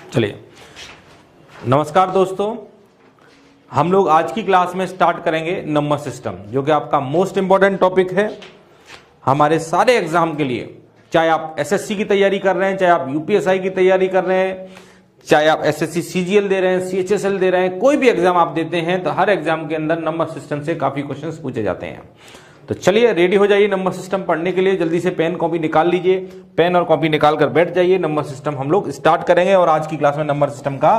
चलिए, नमस्कार दोस्तों। हम लोग आज की क्लास में स्टार्ट करेंगे नंबर सिस्टम, जो कि आपका मोस्ट इंपॉर्टेंट टॉपिक है हमारे सारे एग्जाम के लिए। चाहे आप एसएससी की तैयारी कर रहे हैं, चाहे आप यूपीएसआई की तैयारी कर रहे हैं, चाहे आप एसएससी सीजीएल दे रहे हैं, सीएचएसएल दे रहे हैं, कोई भी एग्जाम आप देते हैं तो हर एग्जाम के अंदर नंबर सिस्टम से काफी क्वेश्चंस पूछे जाते हैं। तो चलिए रेडी हो जाइए नंबर सिस्टम पढ़ने के लिए। जल्दी से पेन कॉपी निकाल लीजिए, पेन और कॉपी निकाल कर बैठ जाइए। नंबर सिस्टम हम लोग स्टार्ट करेंगे और आज की क्लास में नंबर सिस्टम का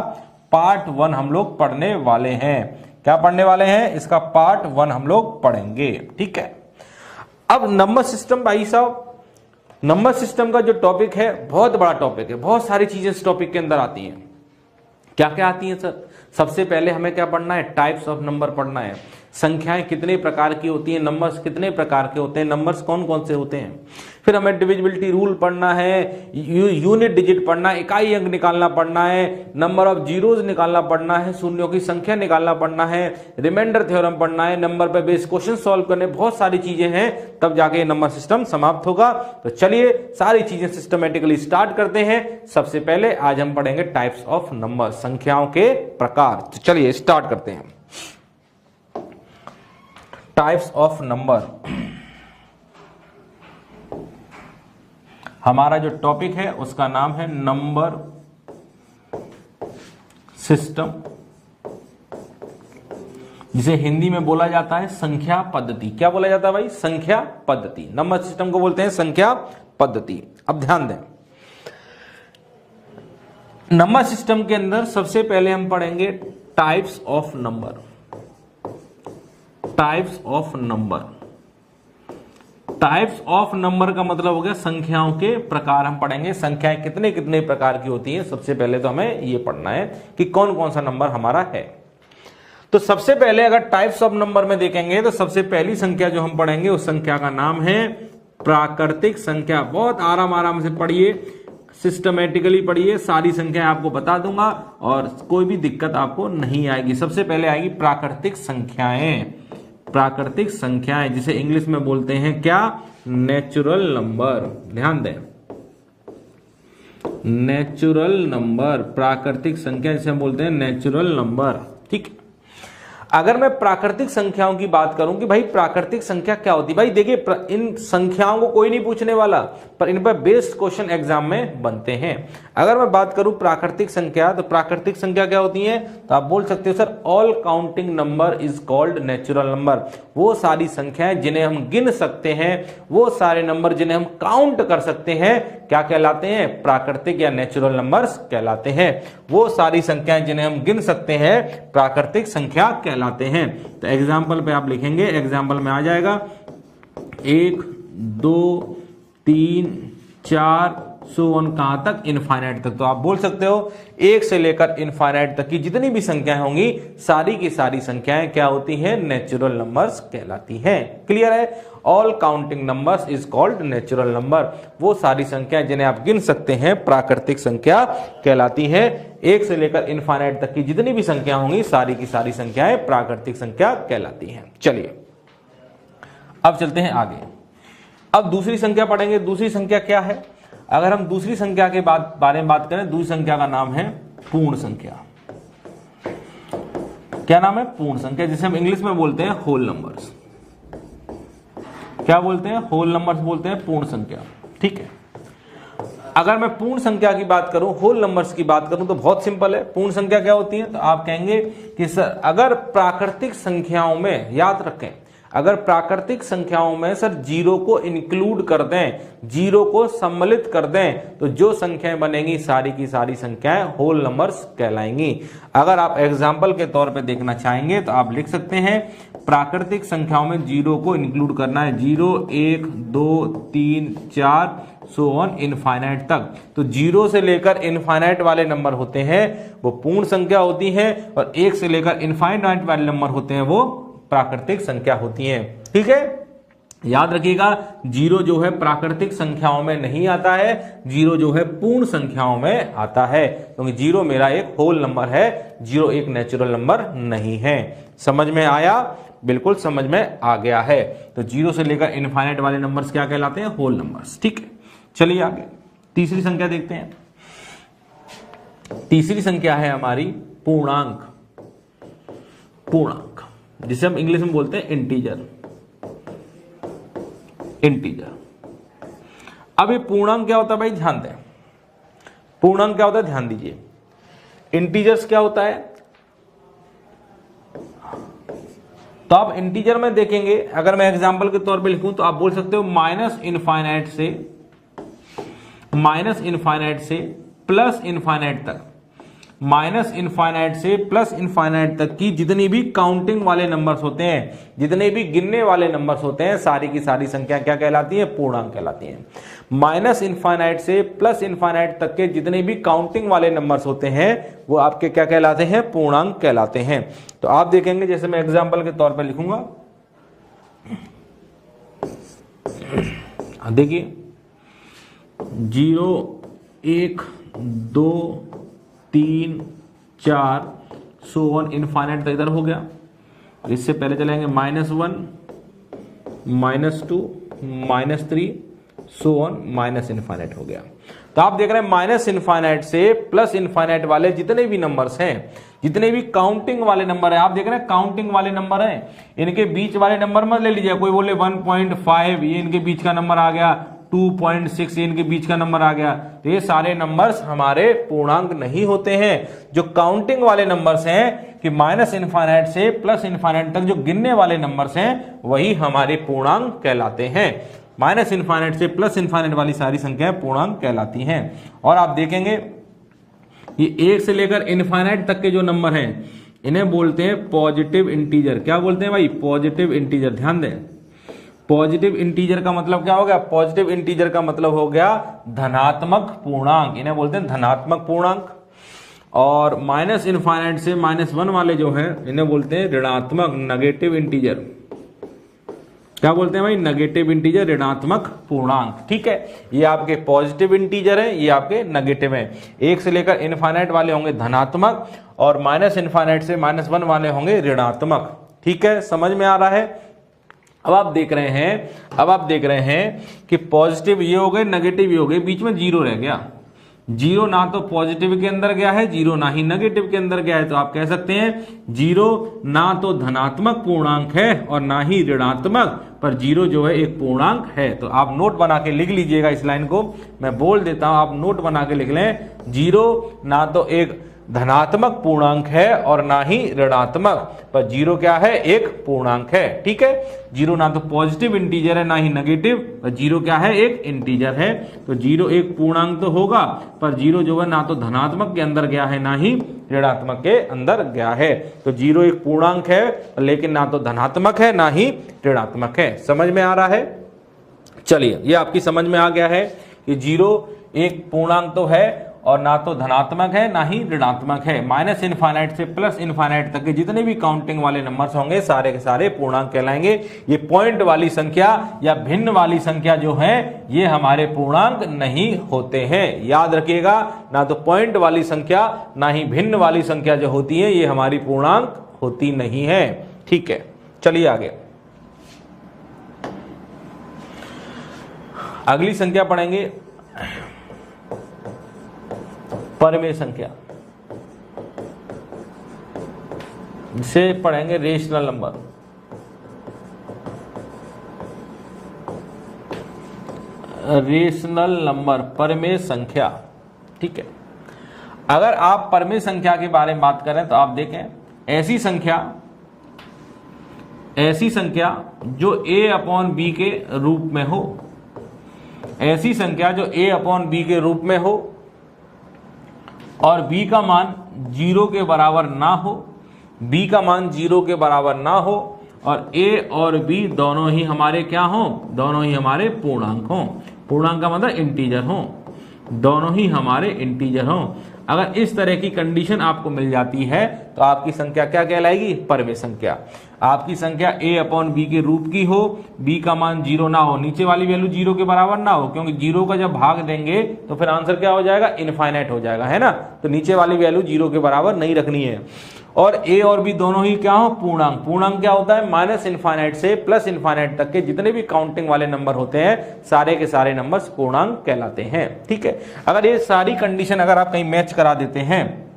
पार्ट 1 हम लोग पढ़ने वाले हैं। क्या पढ़ने वाले हैं? इसका पार्ट 1 हम लोग पढ़ेंगे, ठीक है। अब नंबर सिस्टम, भाई साहब, नंबर सिस्टम का जो टॉपिक है बहुत बड़ा टॉपिक है, बहुत सारी चीजें इस टॉपिक के अंदर आती हैं। क्या क्या आती हैं सर? सबसे पहले हमें क्या पढ़ना है? टाइप्स ऑफ नंबर पढ़ना है। संख्याएं कितने प्रकार की होती हैं, नंबर्स कितने प्रकार के होते हैं, नंबर्स कौन कौन से होते हैं। फिर हमें डिविजिबिलिटी रूल पढ़ना है, यूनिट डिजिट पढ़ना है, इकाई अंक निकालना पढ़ना है, नंबर ऑफ जीरोज निकालना पढ़ना है, शून्यों की संख्या निकालना पढ़ना है, रिमाइंडर थ्योरम पढ़ना है, नंबर पे बेस्ड क्वेश्चन सॉल्व करने, बहुत सारी चीजें हैं, तब जाके नंबर सिस्टम समाप्त होगा। तो चलिए सारी चीजें सिस्टमेटिकली स्टार्ट करते हैं। सबसे पहले आज हम पढ़ेंगे टाइप्स ऑफ नंबर, संख्याओं के प्रकार। तो चलिए स्टार्ट करते हैं। टाइप्स ऑफ नंबर, हमारा जो टॉपिक है उसका नाम है नंबर सिस्टम, जिसे हिंदी में बोला जाता है संख्या पद्धति। क्या बोला जाता है भाई? संख्या पद्धति। नंबर सिस्टम को बोलते हैं संख्या पद्धति। अब ध्यान दें, नंबर सिस्टम के अंदर सबसे पहले हम पढ़ेंगे types of number. Types of number, types of number का मतलब हो गया संख्याओं के प्रकार। हम पढ़ेंगे संख्याएं कितने कितने प्रकार की होती हैं। सबसे पहले तो हमें यह पढ़ना है कि कौन कौन सा नंबर हमारा है। तो सबसे पहले अगर टाइप्स ऑफ नंबर में देखेंगे तो सबसे पहली संख्या जो हम पढ़ेंगे उस संख्या का नाम है प्राकृतिक संख्या। बहुत आराम आराम से पढ़िए, सिस्टमेटिकली पढ़िए, सारी संख्याएं आपको बता दूंगा और कोई भी दिक्कत आपको नहीं आएगी। सबसे पहले आएगी प्राकृतिक संख्याएं। प्राकृतिक संख्याएं जिसे इंग्लिश में बोलते हैं क्या? Natural number. ध्यान दें, नेचुरल नंबर, प्राकृतिक संख्या जिसे हम बोलते हैं नेचुरल नंबर, ठीक। अगर मैं प्राकृतिक संख्याओं की बात करूं कि भाई प्राकृतिक संख्या क्या होती है, भाई देखिए इन संख्याओं को कोई नहीं पूछने वाला, पर इन पर बेस्ड क्वेश्चन एग्जाम में बनते हैं। अगर मैं बात करूं प्राकृतिक संख्या, तो प्राकृतिक संख्या क्या होती है? तो आप बोल सकते हो sir all counting number is called natural number. वो सारी संख्याएं जिन्हें हम गिन सकते हैं, वो सारे नंबर जिन्हें हम काउंट कर सकते हैं, क्या कहलाते हैं? प्राकृतिक या नेचुरल नंबर्स कहलाते हैं। वो सारी संख्याएं जिन्हें हम गिन सकते हैं प्राकृतिक संख्या कहलाते हैं। तो एग्जाम्पल पे आप लिखेंगे, एग्जाम्पल में आ जाएगा 1 2 3 4 सो ऑन, कहां तक? इनफाइनाइट तक। तो आप बोल सकते हो 1 से लेकर इनफाइनाइट तक की जितनी भी संख्याएं होंगी, सारी की सारी संख्याएं क्या होती हैं? नेचुरल नंबर्स कहलाती हैं। क्लियर है? All counting numbers is called natural number. वो सारी संख्याएं जिन्हें आप गिन सकते हैं प्राकृतिक संख्या कहलाती हैं। 1 से लेकर इनफाइनाइट तक की जितनी भी संख्या होंगी, सारी की सारी संख्याएं प्राकृतिक संख्या कहलाती हैं। चलिए अब चलते हैं आगे। अब दूसरी संख्या पढ़ेंगे। दूसरी संख्या क्या है? अगर हम दूसरी संख्या के बारे में बात करें, दूसरी संख्या का नाम है पूर्ण संख्या। क्या नाम है? पूर्ण संख्या, जिसे हम इंग्लिश में बोलते हैं होल नंबर्स। क्या बोलते हैं? होल नंबर्स बोलते हैं पूर्ण संख्या, ठीक है। अगर मैं पूर्ण संख्या की बात करूं, होल नंबर्स की बात करूं, तो बहुत सिंपल है। पूर्ण संख्या क्या होती है? तो आप कहेंगे कि सर अगर प्राकृतिक संख्याओं में, याद रखें, अगर प्राकृतिक संख्याओं में सर जीरो को इंक्लूड कर दें, जीरो को सम्मिलित कर दें, तो जो संख्याएं बनेंगी सारी की सारी संख्याएं होल नंबर्स कहलाएंगी। अगर आप एग्जाम्पल के तौर पे देखना चाहेंगे तो आप लिख सकते हैं प्राकृतिक संख्याओं में जीरो को इंक्लूड करना है, 0 1 2 3 4 सो ऑन इनफाइनाइट तक। तो जीरो से लेकर इनफाइनाइट वाले नंबर होते हैं वो पूर्ण संख्या होती है, और 1 से लेकर इनफाइनाइट वाले नंबर होते हैं वो प्राकृतिक संख्या होती है, ठीक है। याद रखिएगा, जीरो जो है प्राकृतिक संख्याओं में नहीं आता है, जीरो जो है पूर्ण संख्याओं में आता है, क्योंकि जीरो मेरा एक होल नंबर है, जीरो एक नेचुरल नंबर नहीं है। समझ में आया? बिल्कुल समझ में आ गया है। तो जीरो से लेकर इनफाइनाइट वाले नंबर्स क्या कहलाते हैं? होल नंबर्स, ठीक है। चलिए आगे तीसरी संख्या देखते हैं। तीसरी संख्या है हमारी पूर्णांक, पूर्णांक जिसे हम इंग्लिश में बोलते हैं इंटीजर, इंटीजर। अब ये पूर्णांक क्या होता है भाई, ध्यान दें, पूर्णांक क्या होता है ध्यान दीजिए। इंटीजर्स क्या होता है, तो आप इंटीजर में देखेंगे, अगर मैं एग्जांपल के तौर पे लिखूं तो आप बोल सकते हो माइनस इनफाइनाइट से प्लस इनफाइनाइट तक, माइनस इनफाइनाइट से प्लस इनफाइनाइट तक की जितनी भी काउंटिंग वाले नंबर्स होते हैं, जितने भी गिनने वाले नंबर्स होते हैं, सारी की सारी संख्या क्या कहलाती है, पूर्णांक कहलाती है। माइनस इनफाइनाइट से प्लस इनफाइनाइट तक के जितने भी काउंटिंग वाले नंबर्स होते हैं वो आपके क्या कहलाते हैं, पूर्णांक कहलाते हैं। तो आप देखेंगे, जैसे मैं एग्जाम्पल के तौर पर लिखूंगा, देखिए 0 1 2 3 4 सो ऑन इनफाइनाइट तक इधर हो गया। इससे पहले चलेंगे -1 -2 -3 सो ऑन माइनस इनफाइनाइट हो गया। तो आप देख रहे हैं माइनस इनफाइनाइट से प्लस इनफाइनाइट वाले जितने भी नंबर्स हैं, जितने भी काउंटिंग वाले नंबर है, आप देख रहे हैं काउंटिंग वाले नंबर हैं, इनके बीच वाले नंबर मत ले लीजिए। कोई बोले 1.5 ये इनके बीच का नंबर आ गया, 2.6 इनके बीच का नंबर आ गया, तो ये सारे नंबर्स हमारे पूर्णांक नहीं होते हैं। जो काउंटिंग वाले नंबर्स हैं कि माइनस इनफाइनाइट से प्लस इनफाइनाइट तक जो गिनने वाले नंबर्स हैं वही हमारे पूर्णांक कहलाते हैं। माइनस इनफाइनाइट से प्लस इनफाइनाइट वाली सारी संख्याएं पूर्णांक कहलाती हैं। और आप देखेंगे ये 1 से लेकर इनफाइनाइट तक के जो नंबर हैं इन्हें बोलते हैं पॉजिटिव इंटीजर। क्या बोलते हैं भाई, पॉजिटिव इंटीजर। ध्यान दें, पॉजिटिव इंटीजर का मतलब क्या हो गया, पॉजिटिव इंटीजर का मतलब हो गया धनात्मक पूर्णांक, इन्हें बोलते हैं धनात्मक पूर्णांक। और माइनस इनफाइनाइट से -1 वाले जो हैं इन्हें बोलते हैं ऋणात्मक, नेगेटिव इंटीजर। क्या बोलते हैं भाई, नेगेटिव इंटीजर, ऋणात्मक पूर्णांक। ठीक है, ये आपके पॉजिटिव इंटीजर है, ये आपके नेगेटिव है। 1 से लेकर इनफाइनाइट वाले होंगे धनात्मक और माइनस इनफाइनाइट से -1 वाले होंगे ऋणात्मक। ठीक है, समझ में आ रहा है। अब आप देख रहे हैं कि पॉजिटिव ये हो गए, नेगेटिव ये हो गए, बीच में 0 रह गया। 0 ना तो पॉजिटिव के अंदर गया है, 0 ना ही नेगेटिव के अंदर गया है। तो आप कह सकते हैं 0 ना तो धनात्मक पूर्णांक है और ना ही ऋणात्मक, पर 0 जो है एक पूर्णांक है। तो आप नोट बना के लिख लीजिएगा, इस लाइन को मैं बोल देता हूं, आप नोट बना के लिख लें। 0 ना तो एक धनात्मक पूर्णांक है और ना ही ऋणात्मक, पर 0 क्या है, एक पूर्णांक है। ठीक है, 0 ना तो पॉजिटिव इंटीजर है ना ही नेगेटिव, पर 0 क्या है, एक इंटीजर है। तो 0 एक पूर्णांक तो होगा, पर 0 जो है ना तो धनात्मक के अंदर गया है ना ही ऋणात्मक के अंदर गया है। तो 0 एक पूर्णांक है लेकिन ना तो धनात्मक है ना ही ऋणात्मक है। समझ में आ रहा है। चलिए, ये आपकी समझ में आ गया है कि 0 एक पूर्णांक तो है और ना तो धनात्मक है ना ही ऋणात्मक है। माइनस इनफाइनाइट से प्लस इनफाइनाइट तक के जितने भी काउंटिंग वाले नंबर्स होंगे सारे के सारे पूर्णांक कहलाएंगे। ये पॉइंट वाली संख्या या भिन्न वाली संख्या जो है ये हमारे पूर्णांक नहीं होते हैं। याद रखिएगा, ना तो पॉइंट वाली संख्या ना ही भिन्न वाली संख्या जो होती है ये हमारी पूर्णांक होती नहीं है। ठीक है, चलिए आगे अगली संख्या पढ़ेंगे, परमेय संख्या, जिसे पढ़ेंगे रेशनल नंबर। रेशनल नंबर, परमेय संख्या। ठीक है, अगर आप परमेय संख्या के बारे में बात करें तो आप देखें ऐसी संख्या जो a/b के रूप में हो, ऐसी संख्या जो a/b के रूप में हो और b का मान 0 के बराबर ना हो, b का मान 0 के बराबर ना हो और a और b दोनों ही हमारे क्या हों, दोनों ही हमारे पूर्णांक हों। पूर्णांक का मतलब इंटीजर हों, दोनों ही हमारे इंटीजर हों। अगर इस तरह की कंडीशन आपको मिल जाती है तो आपकी संख्या क्या कहलाएगी, परमेय संख्या। आपकी संख्या a अपॉन बी के रूप की हो, b का मान 0 ना हो, नीचे वाली वैल्यू 0 के बराबर ना हो, क्योंकि 0 का जब भाग देंगे तो फिर आंसर क्या हो जाएगा, इनफाइनाइट हो जाएगा, है ना। तो नीचे वाली वैल्यू 0 के बराबर नहीं रखनी है। और a और b दोनों ही क्या हो, पूर्णांक। पूर्णांक क्या होता है, माइनस इनफाइनाइट से प्लस इनफाइनाइट तक के जितने भी काउंटिंग वाले नंबर होते हैं सारे के सारे नंबर्स पूर्णांक कहलाते हैं। ठीक है, अगर ये सारी कंडीशन अगर आप कहीं मैच करा देते हैं,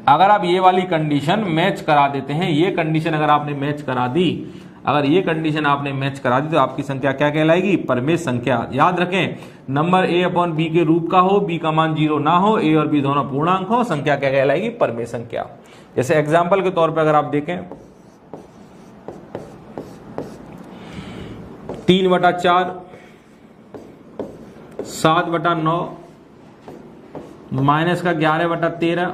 अगर आप ये वाली कंडीशन मैच करा देते हैं, ये कंडीशन अगर आपने मैच करा दी, अगर ये कंडीशन आपने मैच करा दी तो आपकी संख्या क्या कहलाएगी, परमेय संख्या। याद रखें, नंबर a अपॉन बी के रूप का हो, b का मान 0 ना हो, a और b दोनों पूर्णांक हो, संख्या क्या कहलाएगी, परमेय संख्या। जैसे एग्जाम्पल के तौर पर अगर आप देखें 3/4, 7/9, माइनस का 11/13,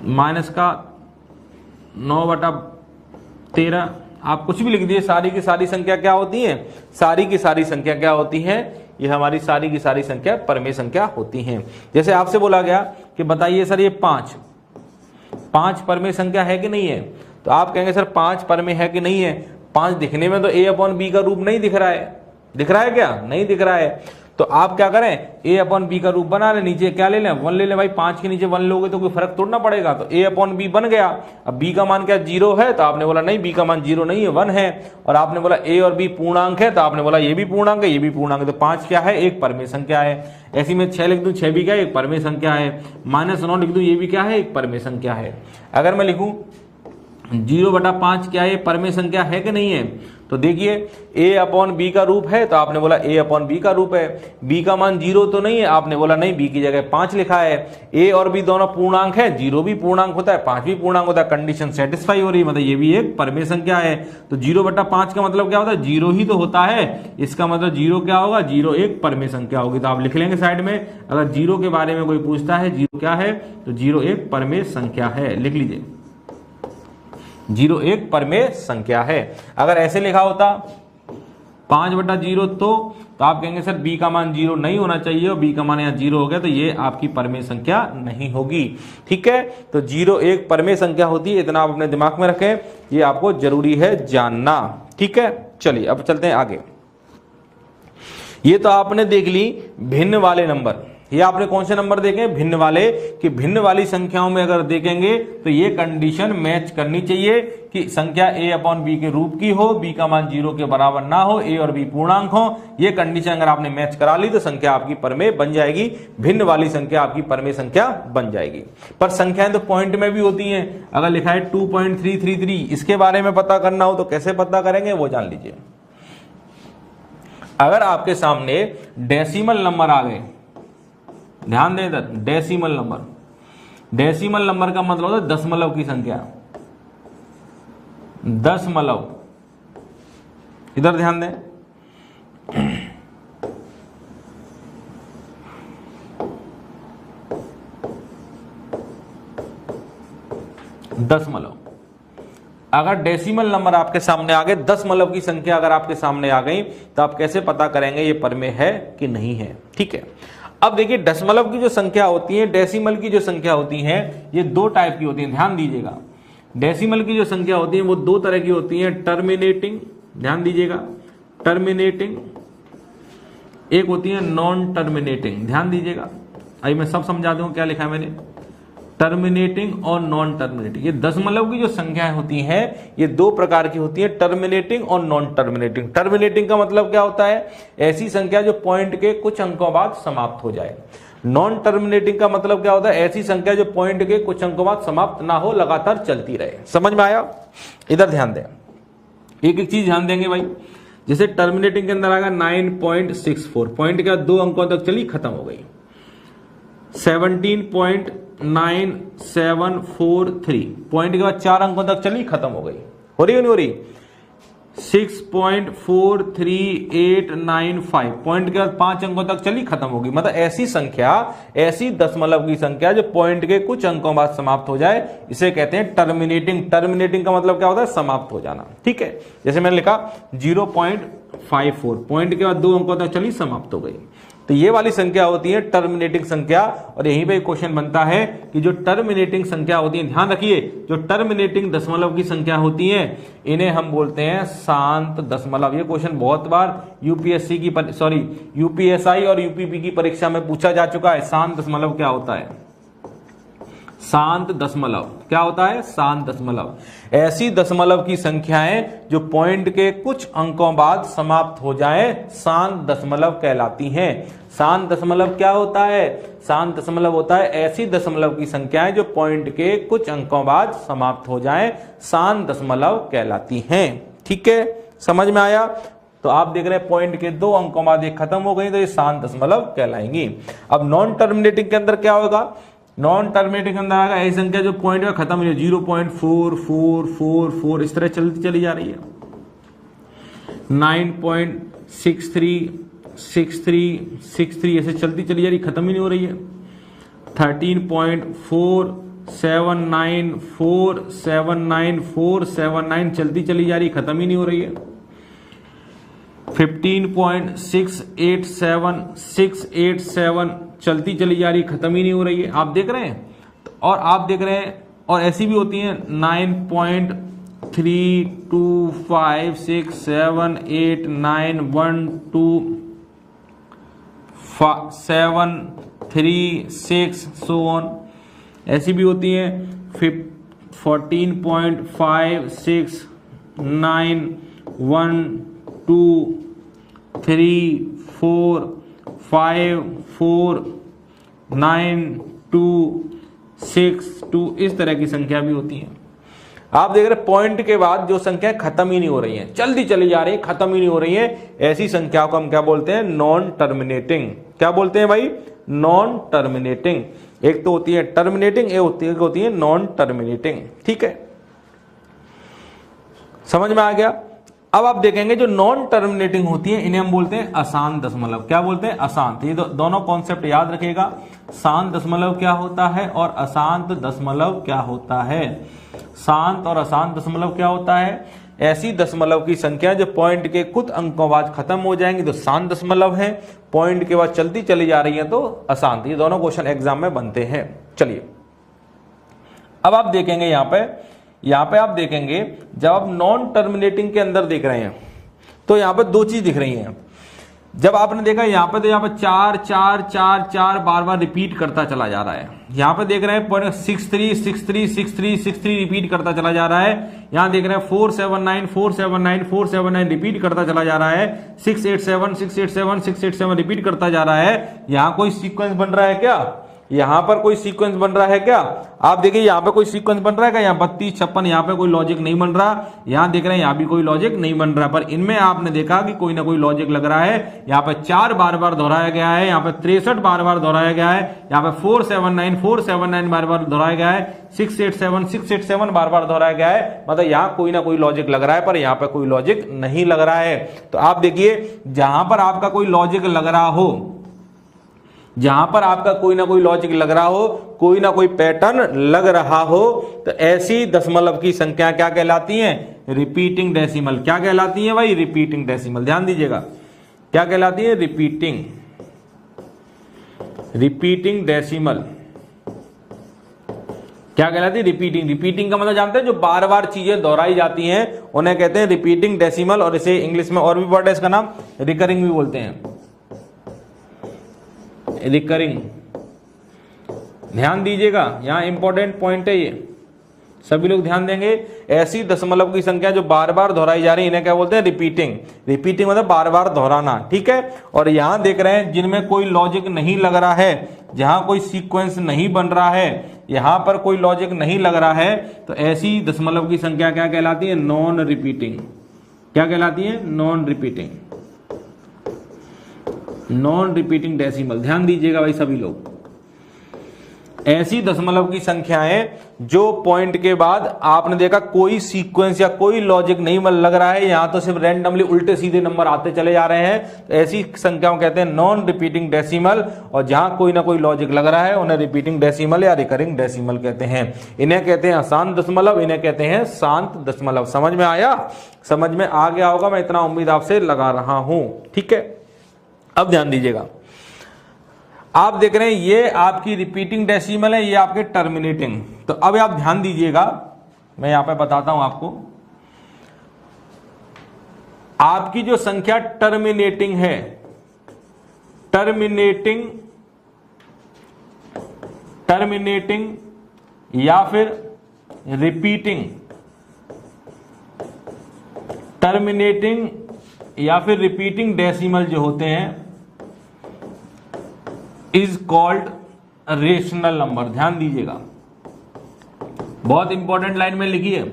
माइनस का 9/13, आप कुछ भी लिख दीजिए, सारी की सारी संख्या क्या होती है, सारी की सारी संख्या क्या होती है, ये हमारी सारी की सारी संख्या परमेय संख्या होती हैं। जैसे आपसे बोला गया कि बताइए सर ये 5 परमेय संख्या है कि नहीं है, तो आप कहेंगे सर 5 परमेय है कि नहीं है। 5 दिखने में तो a अपॉन बी का रूप नहीं दिख रहा है, दिख रहा है क्या, नहीं दिख रहा है। तो आप क्या करें, a अपॉन बी का रूप बना ले, नीचे क्या ले लें, 1 ले लें। भाई 5 के नीचे 1 लोगे तो कोई फर्क तोड़ना पड़ेगा, तो a अपॉन बी बन गया। अब b का मान क्या 0 है, तो आपने बोला नहीं b का मान 0 नहीं है, 1 है। और आपने बोला a और b पूर्णांक है, तो आपने बोला ये भी पूर्णांक है, ये भी पूर्णांक है, तो 5 क्या है, एक परमेय संख्या है। ऐसी में 6 लिख दूं, 6 भी क्या है, एक परमेय संख्या है। -9 लिख दूं, ये भी क्या है, एक परमेय संख्या है। अगर मैं लिखूं 0/5 क्या है, परमेय संख्या है कि नहीं है, तो देखिए a अपॉन बी का रूप है, तो आपने बोला a अपॉन बी का रूप है। b का मान 0 तो नहीं है, आपने बोला नहीं, b की जगह 5 लिखा है। a और b दोनों पूर्णांक है, 0 भी पूर्णांक होता है, 5 भी पूर्णांक होता है, कंडीशन सेटिस्फाई हो रही है, मतलब ये भी एक परमेय संख्या है। तो 0/5 का मतलब क्या होता है, 0 ही तो होता है, इसका मतलब 0 क्या होगा, 0 एक परमेय संख्या होगी। तो आप लिख लेंगे साइड में, अगर 0 के बारे में कोई पूछता है 0 क्या है, तो 0 एक परमेय संख्या है, लिख लीजिए 0 एक परमेय संख्या है। अगर ऐसे लिखा होता 5/0 तो आप कहेंगे सर b का मान 0 नहीं होना चाहिए, और b का मान यहाँ 0 हो गया, तो ये आपकी परमेय संख्या नहीं होगी। ठीक है, तो 0 एक परमेय संख्या होती है, इतना आप अपने दिमाग में रखें, ये आपको जरूरी है जानना। ठीक है, चलिए अब चलते हैं आगे। ये तो आपने देख ली भिन्न वाले नंबर, ये आपने कौन से नंबर देखे, भिन्न वाले, कि भिन्न वाली संख्याओं में अगर देखेंगे तो ये कंडीशन मैच करनी चाहिए कि संख्या a अपॉन बी के रूप की हो, b का मान 0 के बराबर ना हो, a और b पूर्णांक हो। ये कंडीशन अगर आपने मैच करा ली तो संख्या आपकी परमेय बन जाएगी, भिन्न वाली संख्या आपकी परमेय संख्या बन जाएगी। पर संख्याएं तो पॉइंट में भी होती हैं, अगर लिखा है 2.333, इसके बारे में पता करना हो तो कैसे पता करेंगे वो जान लीजिए। अगर आपके सामने डेसिमल नंबर आ गए, ध्यान दें इधर, डेसिमल नंबर, डेसिमल नंबर का मतलब होता है दशमलव की संख्या, दशमलव, इधर ध्यान दें, दशमलव। अगर डेसिमल नंबर आपके सामने आ गए, दशमलव की संख्या अगर आपके सामने आ गई, तो आप कैसे पता करेंगे ये परमेय है कि नहीं है। ठीक है, अब देखिए दशमलव की जो संख्या होती है, डेसिमल की जो संख्या होती है, ये दो टाइप की होती है, ध्यान दीजिएगा। डेसिमल की जो संख्या होती है वो दो तरह की होती है, टर्मिनेटिंग, ध्यान दीजिएगा, टर्मिनेटिंग, एक होती है नॉन टर्मिनेटिंग, ध्यान दीजिएगा। अभी मैं सब समझा दूं क्या लिखा है मैंने, टर्मिनेटिंग और नॉन टर्मिनेटिंग। ये दशमलव की जो संख्याएं होती हैं ये दो प्रकार की होती है, टर्मिनेटिंग और नॉन टर्मिनेटिंग। टर्मिनेटिंग का मतलब क्या होता है, ऐसी संख्या जो पॉइंट के कुछ अंकों बाद समाप्त हो जाए। नॉन टर्मिनेटिंग का मतलब क्या होता है, ऐसी संख्या जो पॉइंट के कुछ अंकों बाद समाप्त ना हो, लगातार चलती रहे। समझ में आया, इधर ध्यान दें, एक एक चीज ध्यान देंगे भाई। जैसे टर्मिनेटिंग के अंदर आएगा 9.64, पॉइंट के दो अंकों तक चली, खत्म हो गई। 17.9743, पॉइंट के बाद 4 अंकों तक चली, खत्म हो गई। हो रही है नहीं हो रही? 6.43895, पॉइंट के बाद 5 अंकों तक चली, खत्म होगी। मतलब ऐसी संख्या, ऐसी दशमलव की संख्या जो पॉइंट के कुछ अंकों बाद समाप्त हो जाए, इसे कहते हैं टर्मिनेटिंग। टर्मिनेटिंग का मतलब क्या होता है, समाप्त हो जाना। ठीक है, जैसे मैंने लिखा 0.54, पॉइंट के बाद 2 अंकों तक चली, समाप्त हो गई। तो ये वाली संख्या होती है टर्मिनेटिंग संख्या। और यहीं पे क्वेश्चन बनता है कि जो टर्मिनेटिंग संख्या होती है, ध्यान रखिए, जो टर्मिनेटिंग दशमलव की संख्या होती है इन्हें हम बोलते हैं शांत दशमलव। ये क्वेश्चन बहुत बार यूपीएसआई और यूपीपी की परीक्षा में पूछा जा चुका है। शांत दशमलव क्या होता है? शांत दशमलव क्या होता है? शांत दशमलव ऐसी दशमलव की संख्याएं जो पॉइंट के कुछ अंकों बाद समाप्त हो जाएं, शांत दशमलव कहलाती हैं। शांत दशमलव क्या होता है? शांत दशमलव होता है ऐसी दशमलव की संख्याएं जो पॉइंट के कुछ अंकों बाद समाप्त हो जाएं, शांत दशमलव कहलाती हैं। ठीक है, समझ में आया? तो आप देख रहे हैं पॉइंट के 2 अंकों बाद ये खत्म हो गई तो ये शांत दशमलव कहलाएंगी। अब नॉन टर्मिनेटिंग के अंदर क्या होगा? नॉन टर्मिनेटिंग अंदर आएगा ऐसी संख्या जो पॉइंट में खत्म हो, 0.4444 इस तरह चलती चली जा रही है। 9.636363 ऐसे चलती चली जा रही, खत्म ही नहीं हो रही है। 13.479479 चलती चली जा रही, खत्म ही नहीं हो रही है। 15.687687 चलती चली जा रही, खत्म ही नहीं हो रही है। आप देख रहे हैं, और आप देख रहे हैं, और ऐसी भी होती हैं 9.325671291273 सो ऑन। ऐसी भी होती हैं 14.56912345492262 इस तरह की संख्या भी होती है। आप देख रहे पॉइंट के बाद जो संख्या खत्म ही नहीं हो रही है, जल्दी चली जा रही है, खत्म ही नहीं हो रही है, ऐसी संख्या को हम क्या बोलते हैं? Non terminating. क्या बोलते हैं भाई? Non terminating. एक तो होती है टर्मिनेटिंग, एक होती है नॉन टर्मिनेटिंग। ठीक है, समझ में आ गया? अब आप देखेंगे जो नॉन टर्मिनेटिंग होती है इन्हें हम बोलते हैं अशांत दशमलव। क्या बोलते हैं? अशांत। ये दोनों कॉन्सेप्ट याद रखिएगा, शांत दशमलव क्या होता है और अशांत दशमलव क्या होता है। शांत और अशांत दशमलव क्या होता है? ऐसी दशमलव की संख्या जो पॉइंट के कुछ अंकों बाद खत्म हो जाएंगी तो शांत दशमलव है, पॉइंट के बाद चलती चली जा रही है तो अशांत। ये दोनों क्वेश्चन एग्जाम में बनते हैं। चलिए अब आप देखेंगे यहाँ पे आप देखेंगे जब आप नॉन टर्मिनेटिंग के अंदर देख रहे हैं तो यहाँ पे 2 चीज दिख रही हैं। जब आपने देखा यहाँ पे तो यहाँ पे 4 4 4 4 बार बार रिपीट करता चला जा रहा है। यहाँ पे देख रहे हैं 63 63 63 63 रिपीट करता चला जा रहा है। यहाँ देख रहे हैं 479 479 479 रिपीट करता चला जा रहा है। 687 687 687 रिपीट करता जा रहा है। यहाँ कोई सीक्वेंस बन रहा है क्या? यहां पर कोई सीक्वेंस बन रहा है क्या? आप देखिए यहां पे कोई सीक्वेंस बन रहा है क्या? यहाँ 32 56 यहाँ पे कोई लॉजिक नहीं बन रहा। यहाँ देख रहे हैं यहाँ भी कोई लॉजिक नहीं बन रहा, पर इनमें आपने देखा कि कोई ना कोई लॉजिक लग रहा है। यहाँ पे 4 बार बार दोहराया गया है, यहाँ पे 63 बार बार दोहराया गया है, यहाँ पे 479 बार बार दोहराया गया है, 687 बार बार दोहराया गया है। मतलब यहाँ कोई ना कोई लॉजिक लग रहा है, पर यहाँ पे कोई लॉजिक नहीं लग रहा है। तो आप देखिए जहां पर आपका कोई लॉजिक लग रहा हो, जहां पर आपका कोई ना कोई लॉजिक लग रहा हो, कोई ना कोई पैटर्न लग रहा हो, तो ऐसी दशमलव की संख्या क्या कहलाती हैं? Repeating decimal. क्या कहलाती हैं भाई? Repeating decimal. ध्यान दीजिएगा, क्या कहलाती है? Repeating decimal. क्या कहलाती है? रिपीटिंग का मतलब जानते हैं जो बार बार चीजें दोहराई जाती हैं उन्हें कहते हैं रिपीटिंग डेसिमल। और इसे इंग्लिश में और भी वर्ड है, इसका नाम रिकरिंग भी बोलते हैं, रिकरिंग। ध्यान दीजिएगा, यहां इंपॉर्टेंट पॉइंट है ये, सभी लोग ध्यान देंगे। ऐसी दशमलव की संख्या जो बार बार दोहराई जा रही है इन्हें क्या बोलते हैं? रिपीटिंग मतलब बार बार दोहराना। ठीक है, और यहां देख रहे हैं जिनमें कोई लॉजिक नहीं लग रहा है, जहां कोई सीक्वेंस नहीं बन रहा है, यहां पर कोई लॉजिक नहीं लग रहा है, तो ऐसी दशमलव की संख्या क्या कहलाती है? Non repeating. क्या कहलाती है? Non repeating decimal. ध्यान दीजिएगा भाई सभी लोग, ऐसी दशमलव की संख्याएं जो पॉइंट के बाद आपने देखा कोई सीक्वेंस या कोई लॉजिक नहीं लग रहा है, यहां तो सिर्फ रैंडमली उल्टे सीधे नंबर आते चले जा रहे हैं, तो ऐसी संख्याओं कहते हैं नॉन रिपीटिंग डेसिमल। और जहां कोई ना कोई लॉजिक लग रहा है उन्हें रिपीटिंग डेसिमल या रिकरिंग डेसिमल कहते हैं। इन्हें कहते हैं अशांत दशमलव, इन्हें कहते हैं शांत दशमलव। समझ में आया? समझ में आ गया होगा, मैं इतना उम्मीद आपसे लगा रहा हूं। ठीक है, अब ध्यान दीजिएगा, आप देख रहे हैं ये आपकी रिपीटिंग डेसिमल है, ये आपके टर्मिनेटिंग। तो अब आप ध्यान दीजिएगा, मैं यहां पे बताता हूं आपको। आपकी जो संख्या टर्मिनेटिंग है, टर्मिनेटिंग या फिर रिपीटिंग, टर्मिनेटिंग या फिर रिपीटिंग डेसिमल जो होते हैं इज कॉल्ड रेशनल नंबर। ध्यान दीजिएगा, बहुत इंपॉर्टेंट लाइन में लिखी है,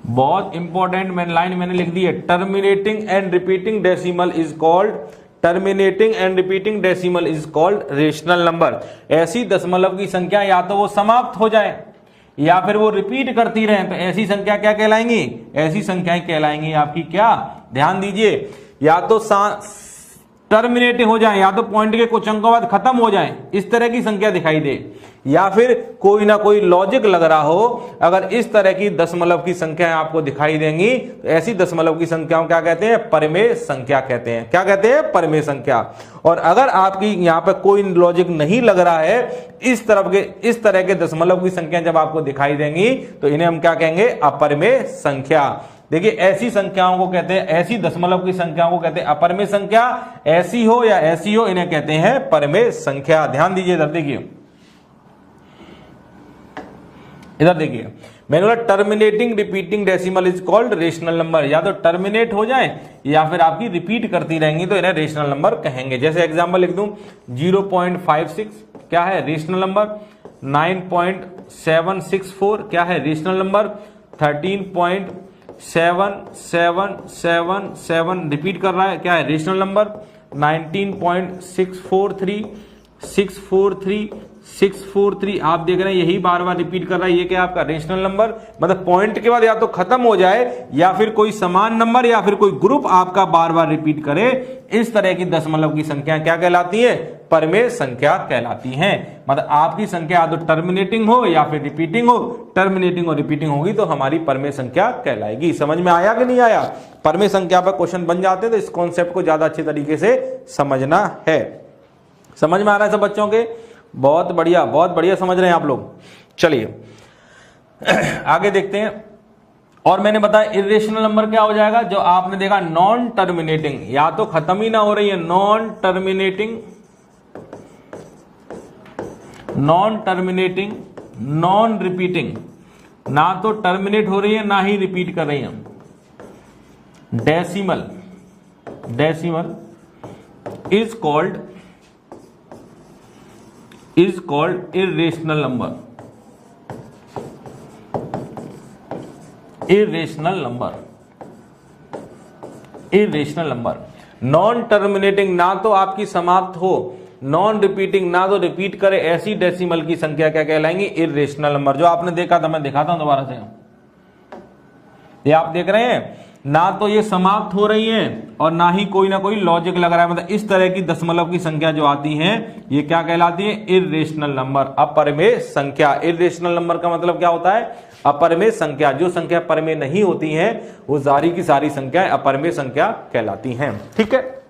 बहुत इंपॉर्टेंट लाइन मैंने लिख दी है। Terminating and repeating decimal is called, terminating and repeating decimal is called rational number. ऐसी दशमलव की संख्या या तो वो समाप्त हो जाए या फिर वो रिपीट करती रहे, तो ऐसी संख्या क्या कहलाएंगी? ऐसी संख्याएं कहलाएंगी आपकी क्या? ध्यान दीजिए, या तो टर्मिनेटिंग हो जाए, या तो पॉइंट के कुछ अंकों बाद खत्म हो जाए, इस तरह की संख्या दिखाई दे, या फिर कोई ना कोई लॉजिक लग रहा हो। अगर इस तरह की दशमलव की संख्याएं आपको दिखाई देंगी तो ऐसी दशमलव की संख्याओं क्या कहते हैं? परमेय संख्या कहते हैं। क्या कहते हैं? परमेय संख्या। और अगर आपकी यहां पर कोई लॉजिक नहीं लग रहा है, इस तरह के दशमलव की संख्या जब आपको दिखाई देंगी तो इन्हें हम क्या कहेंगे? अपरमेय संख्या। देखिए, ऐसी संख्याओं को कहते हैं, ऐसी दशमलव की संख्याओं को कहते हैं अपरमेय संख्या। ऐसी हो या ऐसी हो, इन्हें कहते हैं परमेय संख्या। ध्यान दीजिए, इधर देखिए, इधर देखिए, मैंने बोला terminating repeating decimal is called rational number. या तो टर्मिनेट हो जाए या फिर आपकी रिपीट करती रहेंगी तो इन्हें रेशनल नंबर कहेंगे। जैसे एग्जांपल लिख दूं, 0.56 क्या है? Rational number. 9.764 क्या है? Rational number. 13.7777 रिपीट कर रहा है, क्या है? Rational number. 19.643 आप देख रहे हैं यही बार बार रिपीट कर रहा है, ये क्या आपका? Rational number. मतलब पॉइंट के बाद या तो खत्म हो जाए या फिर कोई समान नंबर या फिर कोई ग्रुप आपका बार बार रिपीट करे, इस तरह की दशमलव की संख्या क्या कहलाती है? परमेय संख्या कहलाती हैं। मतलब आपकी संख्या या तो टर्मिनेटिंग हो या फिर रिपीटिंग हो, टर्मिनेटिंग और रिपीटिंग होगी तो हमारी परमेय संख्या कहलाएगी। समझ में आया कि नहीं आया? परमेय संख्या पर क्वेश्चन बन जाते हैं तो इस कॉन्सेप्ट को ज्यादा अच्छे तरीके से समझना है। समझ में आ रहा है सब बच्चों के? बहुत बढ़िया, बहुत बढ़िया समझ रहे हैं आप लोग। चलिए आगे देखते हैं। और मैंने बताया इरेशनल नंबर क्या हो जाएगा? जो आपने देखा नॉन टर्मिनेटिंग, या तो खत्म ही ना हो रही है, non terminating, non terminating, non repeating, ना तो टर्मिनेट हो रही है ना ही रिपीट कर रही है, decimal, decimal is called irrational number, irrational number, irrational number। Non terminating, ना तो आपकी समाप्त हो, नॉन रिपीटिंग, ना तो रिपीट करे, ऐसी डेसिमल की संख्या क्या कहलाएंगी? Irrational number. जो आपने देखा था, मैं दिखाता हूं दोबारा से, ये आप देख रहे हैं, ना तो ये समाप्त हो रही है और ना ही कोई ना कोई लॉजिक लग रहा है। मतलब इस तरह की दशमलव की संख्या जो आती हैं ये क्या कहलाती है? इरेशनल नंबर, अपरमेय संख्या। इरेशनल नंबर का मतलब क्या होता है? अपरमेय संख्या। जो संख्या परमेय नहीं होती है वो सारी की सारी संख्याएं अपरमेय संख्या कहलाती हैं। ठीक है,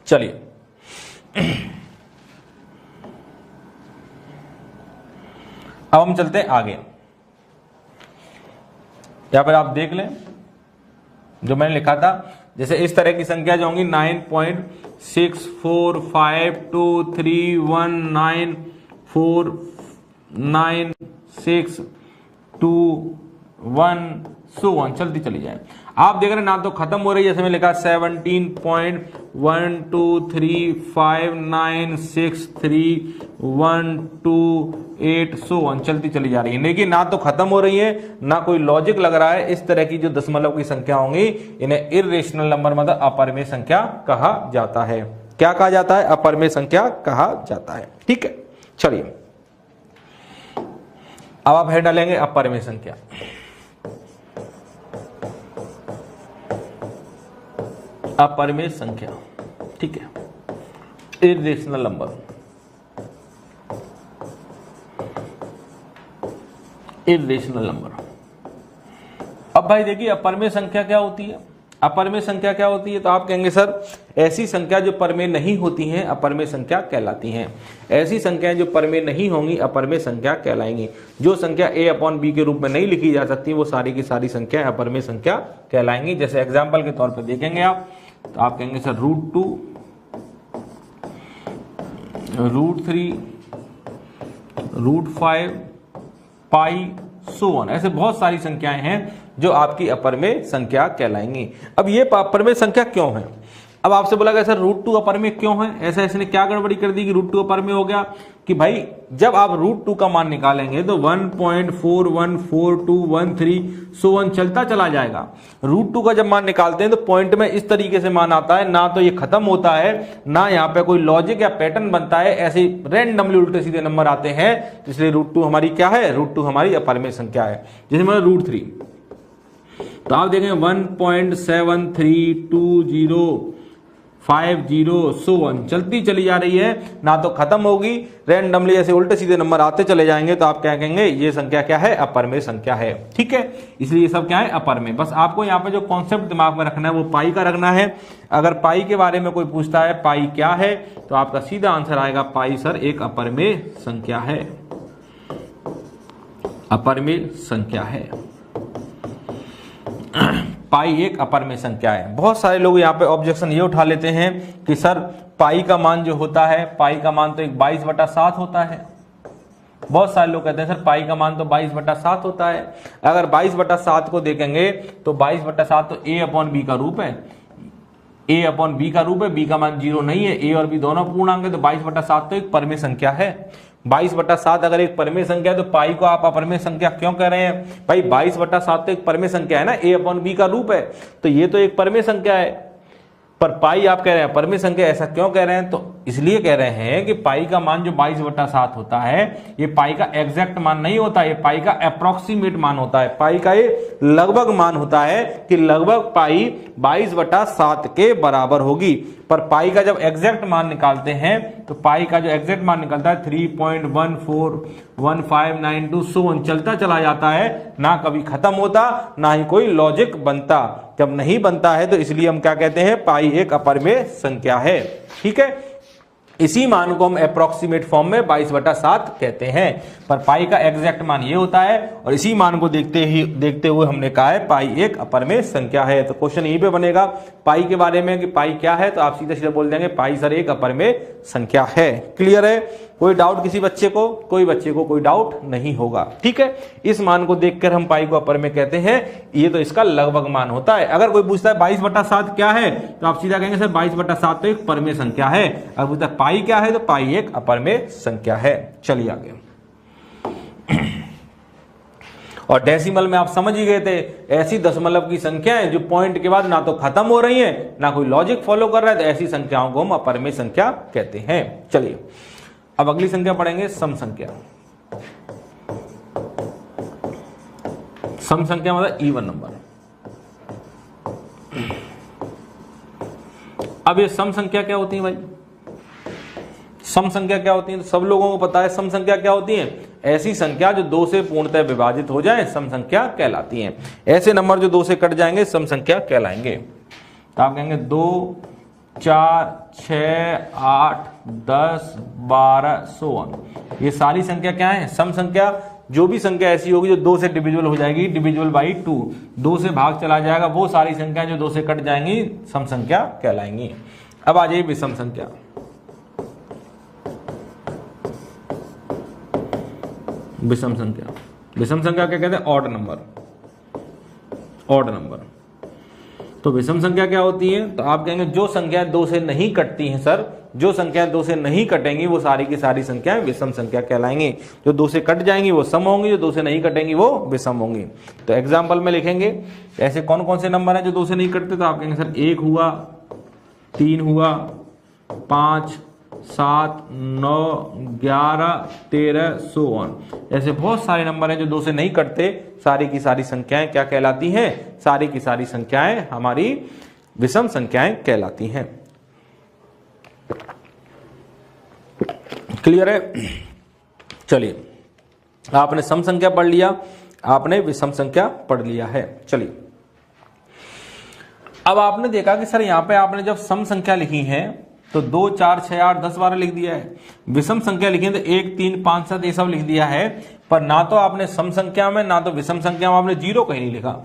चलिए अब हम चलते हैं आगे। यहां पर आप देख लें जो मैंने लिखा था, जैसे इस तरह की संख्या जो होंगी 9.6452394621 सो वन चलती चली जाए। आप देख रहे हैं ना तो खत्म हो रही है, जैसे मैं लिखा 17.123596312 सो वन चलती चली जा रही है। लेकिन ना तो खत्म हो रही है ना कोई लॉजिक लग रहा है। इस तरह की जो दशमलव की संख्या होंगी इन्हें इरेशनल नंबर मतलब अपरमेय संख्या कहा जाता है। क्या कहा जाता है? अपरमेय संख्या कहा जाता है। ठीक है, चलिए अब आप हेड डालेंगे अपरमेय संख्या। अपरमेय संख्या, ठीक है, इरेशनल नंबर, इरेशनल नंबर। अब भाई देखिए अपरमेय संख्या क्या होती है? अपरमेय संख्या क्या होती है? तो आप कहेंगे सर ऐसी संख्या जो परमेय नहीं होती हैं अपरमेय संख्या कहलाती हैं। ऐसी संख्याएं जो परमेय नहीं होंगी अपरमेय संख्या कहलाएंगी। जो संख्या a/b के रूप में नहीं लिखी जा सकती वो सारी की सारी संख्या अपरमेय संख्या कहलाएंगी। जैसे एग्जाम्पल के तौर पर देखेंगे आप, तो आप कहेंगे सर √2, √3, √5, पाई, सो ऑन। ऐसे बहुत सारी संख्याएं हैं जो आपकी अपरमेय संख्या कहलाएंगी। अब ये अपरमेय संख्या क्यों है? अब आपसे बोला गया सर √2 अपरमेय क्यों है? ऐसा इसने क्या गड़बड़ी कर दी कि √2 अपरमेय हो गया? कि भाई जब आप √2 का मान निकालेंगे तो 1.414213 सो ऑन चलता चला जाएगा। √2 का जब मान निकालते हैं तो पॉइंट में इस तरीके से मान आता है, ना तो ये खत्म होता है ना यहाँ पे कोई लॉजिक या पैटर्न बनता है, ऐसे रैंडमली उल्टे सीधे नंबर आते हैं। इसलिए √2 हमारी क्या है? √2 हमारी अपरमेय संख्या है। जैसे मतलब √3, तो आप देखें 1.732050 सो ऑन चलती चली जा रही है, ना तो खत्म होगी, रैंडमली ऐसे उल्टे सीधे नंबर आते चले जाएंगे। तो आप क्या कहेंगे? ये संख्या क्या है? अपरमेय संख्या है। ठीक है, इसलिए ये सब क्या है? अपरमेय। बस आपको यहाँ पे जो कॉन्सेप्ट दिमाग में रखना है वो पाई का रखना है। अगर पाई के बारे में कोई पूछता है पाई क्या है, तो आपका सीधा आंसर आएगा पाई सर एक अपरमेय संख्या है। अपरमेय संख्या है, पाई एक अपरमेय संख्या है। बहुत सारे लोग यहाँ पे ऑब्जेक्शन ये उठा लेते हैं कि सर पाई का मान जो होता है, पाई का मान तो एक 22/7 होता है। बहुत सारे लोग कहते हैं सर पाई का मान तो 22/7 होता है। अगर 22/7 को देखेंगे तो 22/7 तो a/b का रूप है, a/b का रूप है, b का मान 0 नहीं है, a और b दोनों पूर्णांक है, तो 22/7 तो एक परमेय संख्या है। 22/7 अगर एक परमेय संख्या है तो पाई को आप अपरमेय संख्या क्यों कह रहे हैं? भाई 22/7 तो एक परमेय संख्या है ना, a/b का रूप है, तो ये तो एक परमेय संख्या है। पर पाई आप कह रहे हैं परमेय संख्या, ऐसा क्यों कह रहे हैं? तो इसलिए कह रहे हैं कि पाई का मान जो 22/7 होता है ये पाई का एग्जैक्ट मान नहीं होता, ये पाई का अप्रोक्सीमेट मान होता है। पाई का ये लगभग मान होता है कि लगभग पाई 22/7 के बराबर होगी। पर पाई का जब एग्जैक्ट मान निकालते हैं तो पाई का जो एग्जैक्ट मान निकलता है 3.141592 सो ऑन चलता चला जाता है, ना कभी खत्म होता ना ही कोई लॉजिक बनता। जब नहीं बनता है तो इसलिए हम क्या कहते हैं? पाई एक अपरमेय संख्या है। ठीक है, इसी मान को हम अप्रोक्सीमेट फॉर्म में 22/7 कहते हैं। पर पाई का एग्जैक्ट मान ये होता है और इसी मान को देखते हुए हमने कहा है पाई एक अपरमेय संख्या है। तो क्वेश्चन यहीं पे बनेगा पाई के बारे में कि पाई क्या है, तो आप सीधे सीधे बोल देंगे पाई सर एक अपरमेय संख्या है। क्लियर है? कोई डाउट किसी बच्चे को? कोई बच्चे को कोई डाउट नहीं होगा। ठीक है, इस मान को देखकर हम पाई को अपरमेय कहते हैं, ये तो इसका लगभग मान होता है। अगर कोई पूछता है 22/7 क्या है, तो आप सीधा कहेंगे सर 22/7 तो एक परमेय संख्या है। अगर पूछता है पाई क्या है, तो पाई एक अपरमेय संख्या है। चलिए आगे। और डेसिमल में आप समझ ही गए थे, ऐसी दशमलव की संख्याएं जो पॉइंट के बाद ना तो खत्म हो रही हैं ना कोई लॉजिक फॉलो कर रहा है, तो ऐसी संख्याओं को हम अपरमेय संख्या कहते हैं। चलिए अब अगली संख्या पढ़ेंगे सम संख्या। सम संख्या मतलब इवन नंबर। अब ये सम संख्या क्या होती है भाई? सम संख्या क्या होती है? तो सब लोगों को पता है सम संख्या क्या होती है। ऐसी संख्या जो 2 से पूर्णतः विभाजित हो जाए सम संख्या कहलाती हैं। ऐसे नंबर जो 2 से कट जाएंगे सम संख्या कहलाएंगे। तो आप कहेंगे 2, 4, 6, 8, 10, 12 सो ऑन, ये सारी संख्या क्या है? सम संख्या। जो भी संख्या ऐसी होगी जो 2 से डिविजिबल हो जाएगी, डिविजिबल बाई 2, 2 से भाग चला जाएगा, वो सारी संख्या जो 2 से कट जाएंगी सम संख्या कहलाएंगी। अब आ जाइए विषम संख्या। विषम संख्या, विषम संख्या क्या कहते हैं? Odd number. Odd number. तो विषम संख्या क्या होती है? तो आप कहेंगे जो संख्या 2 से नहीं कटती हैं सर, जो संख्या 2 से नहीं कटेंगी वो सारी की सारी संख्याएं विषम संख्या कहलाएंगी। जो 2 से कट जाएंगी वो सम होंगी, जो 2 से नहीं कटेंगी वो विषम होंगी। तो एग्जाम्पल में लिखेंगे ऐसे कौन कौन से नंबर हैं जो 2 से नहीं कटते। तो आप कहेंगे सर 1 हुआ, 3 हुआ, 5, 7, 9, 11, 13 सो ऑन। ऐसे बहुत सारे नंबर हैं जो 2 से नहीं कटते। सारी की सारी संख्याएं क्या कहलाती हैं? सारी की सारी संख्याएं हमारी विषम संख्याएं कहलाती हैं। क्लियर है? चलिए, आपने सम संख्या पढ़ लिया, आपने विषम संख्या पढ़ लिया है। चलिए अब आपने देखा कि सर यहाँ पे आपने जब सम संख्या लिखी है तो 2 4 6 8 10 12 लिख दिया है, विषम संख्या लिखी है तो 1 3 5 7 ये सब लिख दिया है, पर ना तो आपने सम संख्या में ना तो विषम संख्या में आपने जीरो कहीं नहीं लिखा।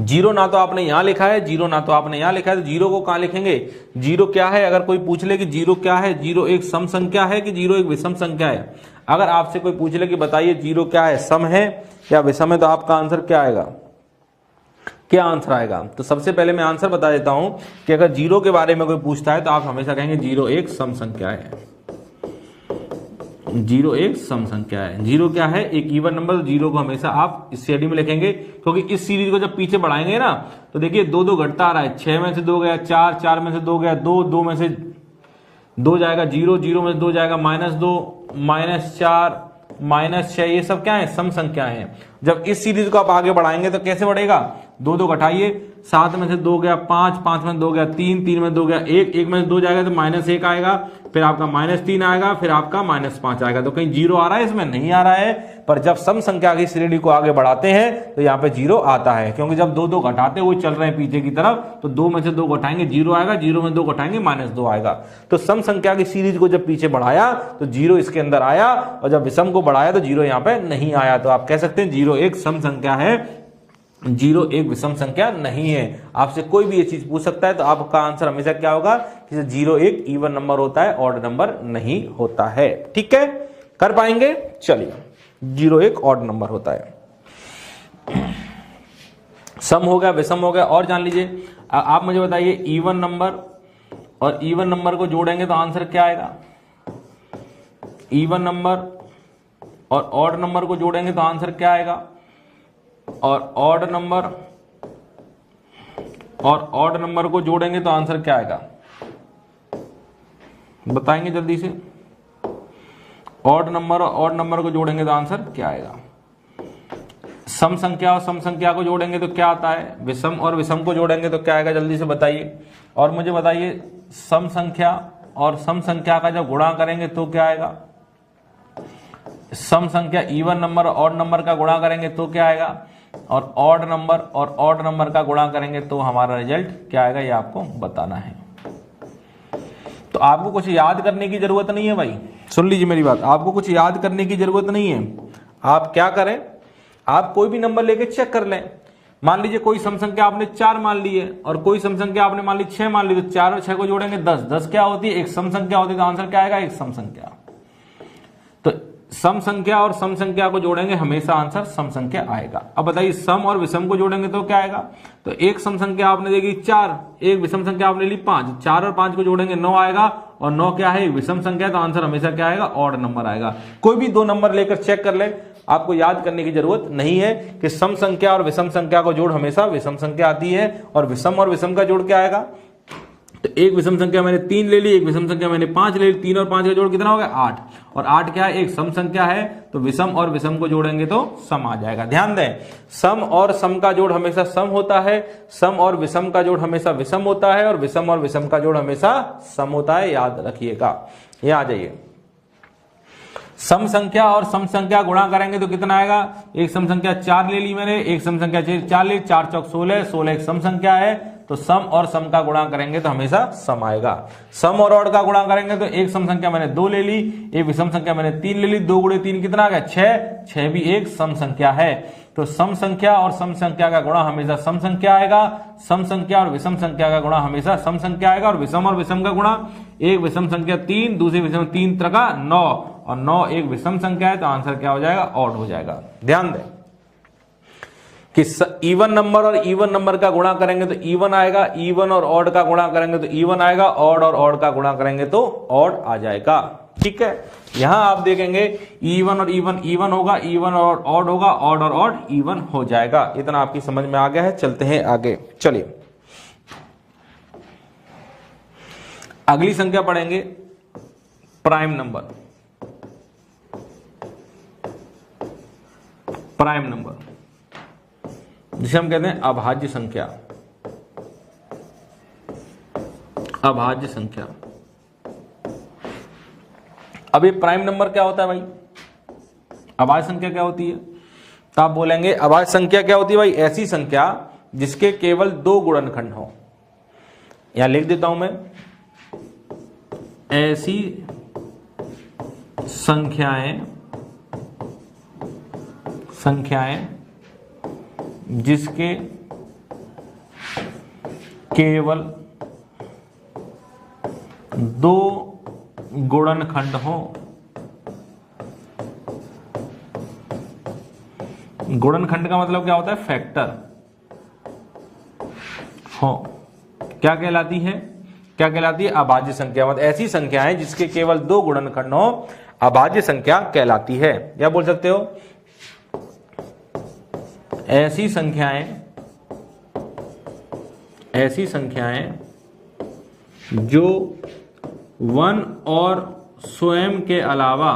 जीरो ना तो आपने यहां लिखा है, जीरो ना तो आपने यहां लिखा है, तो जीरो को कहां लिखेंगे? जीरो क्या है? अगर कोई पूछ ले कि जीरो क्या है, जीरो एक सम संख्या है कि जीरो एक विषम संख्या है? अगर आपसे कोई पूछ ले कि बताइए जीरो क्या है, सम है या विषम है, तो आपका आंसर क्या आएगा? क्या आंसर आएगा? तो सबसे पहले मैं आंसर बता देता हूं कि अगर जीरो के बारे में कोई पूछता है तो आप हमेशा कहेंगे जीरो एक सम संख्या है। जीरो एक सम संख्या है। जीरो क्या है? एक इवन नंबर। जीरो को हमेशा आप इस सीडी में लिखेंगे, क्योंकि इस सीरीज को जब पीछे बढ़ाएंगे ना तो देखिए 2 2 घटता आ रहा है। 6 में से 2 गया 4, 4 में से 2 गया 2, 2 में से 2 जाएगा 0, 0 में से 2 जाएगा -2, -4, -6, ये सब क्या है? सम संख्याएं हैं। जब इस सीरीज को आप आगे बढ़ाएंगे तो कैसे बढ़ेगा? 2 2 घटाइए, 7 में से 2 गया 5, 5 में से 2 गया 3, 3 में से 2 गया 1, 1 में से 2 जाएगा तो -1 आएगा, फिर आपका -3 आएगा, फिर आपका -5 आएगा। तो कहीं जीरो आ रहा है? इसमें नहीं आ रहा है। पर जब सम संख्या की श्रेणी को आगे बढ़ाते हैं तो यहाँ पे जीरो आता है, क्योंकि जब 2 2 घटाते हुए चल रहे हैं पीछे की तरफ तो 2 में से 2 घटाएंगे जीरो आएगा, 0 में 2 घटाएंगे -2 आएगा। तो सम संख्या की सीरीज को जब पीछे बढ़ाया तो जीरो इसके अंदर आया, और जब विषम को बढ़ाया तो जीरो यहाँ पे नहीं आया। तो आप कह सकते हैं जीरो एक सम संख्या है, जीरो एक विषम संख्या नहीं है। आपसे कोई भी ये चीज पूछ सकता है तो आपका आंसर हमेशा क्या होगा कि जीरो एक इवन नंबर होता है, ऑड नंबर नहीं होता है। ठीक है, कर पाएंगे? चलिए, जीरो एक ऑड नंबर होता है। सम हो गया, विषम हो गया, और जान लीजिए। आप मुझे बताइए इवन नंबर और इवन नंबर को जोड़ेंगे तो आंसर क्या आएगा? इवन नंबर और ऑड नंबर को जोड़ेंगे तो आंसर क्या आएगा? और ऑड नंबर को जोड़ेंगे तो आंसर क्या आएगा? बताएंगे जल्दी से। ऑड नंबर और ऑड नंबर को जोड़ेंगे तो आंसर क्या आएगा? सम संख्या और सम संख्या को जोड़ेंगे तो क्या आता है? विषम और विषम को जोड़ेंगे तो क्या आएगा? जल्दी से बताइए। और मुझे बताइए सम संख्या और सम संख्या का जब गुणा करेंगे तो क्या आएगा? सम संख्या इवन नंबर और ऑड नंबर का गुणा करेंगे तो क्या आएगा? और ऑड नंबर और ऑड नंबर का गुणा करेंगे तो हमारा रिजल्ट क्या आएगा, ये आपको बताना है। तो आपको कुछ याद करने की जरूरत नहीं है भाई, सुन लीजिए मेरी बात, आपको कुछ याद करने की जरूरत नहीं है। आप क्या करें, आप कोई भी नंबर लेके चेक कर लें। मान लीजिए कोई सम संख्या आपने 4 मान ली है और कोई सम संख्या आपने मान ली 6 मान ली, तो 4 और 6 को जोड़ेंगे 10, 10 क्या होती है? एक सम संख्या होती है। तो आंसर क्या आएगा? एक सम संख्या। तो सम संख्या और सम संख्या को जोड़ेंगे हमेशा आंसर सम संख्या आएगा। अब बताइए सम और विषम को जोड़ेंगे तो क्या आएगा? तो एक सम संख्या आपने देखी 4, एक विषम संख्या आपने ली 5, 4 और 5 को जोड़ेंगे 9 आएगा, और 9 क्या है? एक विषम संख्या है, तो आंसर हमेशा क्या आएगा? ऑड नंबर आएगा। कोई भी 2 नंबर लेकर चेक कर ले, आपको याद करने की जरूरत नहीं है कि सम संख्या और विषम संख्या को जोड़ हमेशा विषम संख्या आती है, और विषम और विषम का जोड़ क्या आएगा? तो एक विषम संख्या मैंने 3 ले ली, एक विषम संख्या मैंने 5 ले ली, 3 और 5 का जोड़ कितना हो गया? 8। और 8 क्या है? एक सम संख्या है, तो विषम और विषम को जोड़ेंगे तो सम आ जाएगा। ध्यान दें, सम और सम का जोड़ हमेशा सम होता है, सम और विषम का जोड़ हमेशा विषम होता है, और विषम और विषम का जोड़ हमेशा सम होता है, याद रखिएगा। ये आ जाइए, सम संख्या और सम संख्या गुणा करेंगे तो कितना आएगा? एक सम संख्या 4 ले ली मैंने, एक सम संख्या 4 ले, 4 चौक 16, 16 एक सम संख्या है, तो सम और सम का गुणा करेंगे तो हमेशा सम आएगा। सम और ऑड का गुणा करेंगे तो एक सम संख्या मैंने 2 ले ली, एक विषम संख्या मैंने 3 ले ली, 2 गुणे 3 कितना आ गया? 6, 6 भी एक सम संख्या है। तो सम संख्या और सम संख्या का गुणा हमेशा सम संख्या आएगा, सम संख्या और विषम संख्या का गुणा हमेशा सम संख्या आएगा, और विषम का गुणा एक विषम संख्या 3, दूसरी विषम 3 त्रिका 9, और 9 एक विषम संख्या है, तो आंसर क्या हो जाएगा? ऑड हो जाएगा। ध्यान दें कि इवन नंबर और इवन नंबर का गुणा करेंगे तो इवन आएगा, इवन और ऑड का गुणा करेंगे तो इवन आएगा, ऑड और ऑड का गुणा करेंगे तो ऑड आ जाएगा। ठीक है, यहां आप देखेंगे इवन और इवन इवन होगा, इवन और ऑड होगा, ऑड और ऑड इवन हो जाएगा। इतना आपकी समझ में आ गया है। चलते हैं आगे। चलिए अगली संख्या पढ़ेंगे, प्राइम नंबर। प्राइम नंबर जिसे हम कहते हैं अभाज्य संख्या। अभाज्य संख्या। अब ये प्राइम नंबर क्या होता है भाई? अभाज्य संख्या क्या होती है? तो आप बोलेंगे अभाज्य संख्या क्या होती है भाई? ऐसी संख्या जिसके केवल 2 गुणनखंड हो। यहां लिख देता हूं मैं, ऐसी संख्याएं जिसके केवल 2 गुणनखंड हो। गुणनखंड का मतलब क्या होता है? फैक्टर हो। क्या कहलाती है? क्या कहलाती है? अभाज्य संख्या। मतलब ऐसी संख्याएं जिसके केवल 2 गुणनखंड हो, अभाज्य संख्या कहलाती है। क्या बोल सकते हो? ऐसी संख्याएं जो 1 और स्वयं के अलावा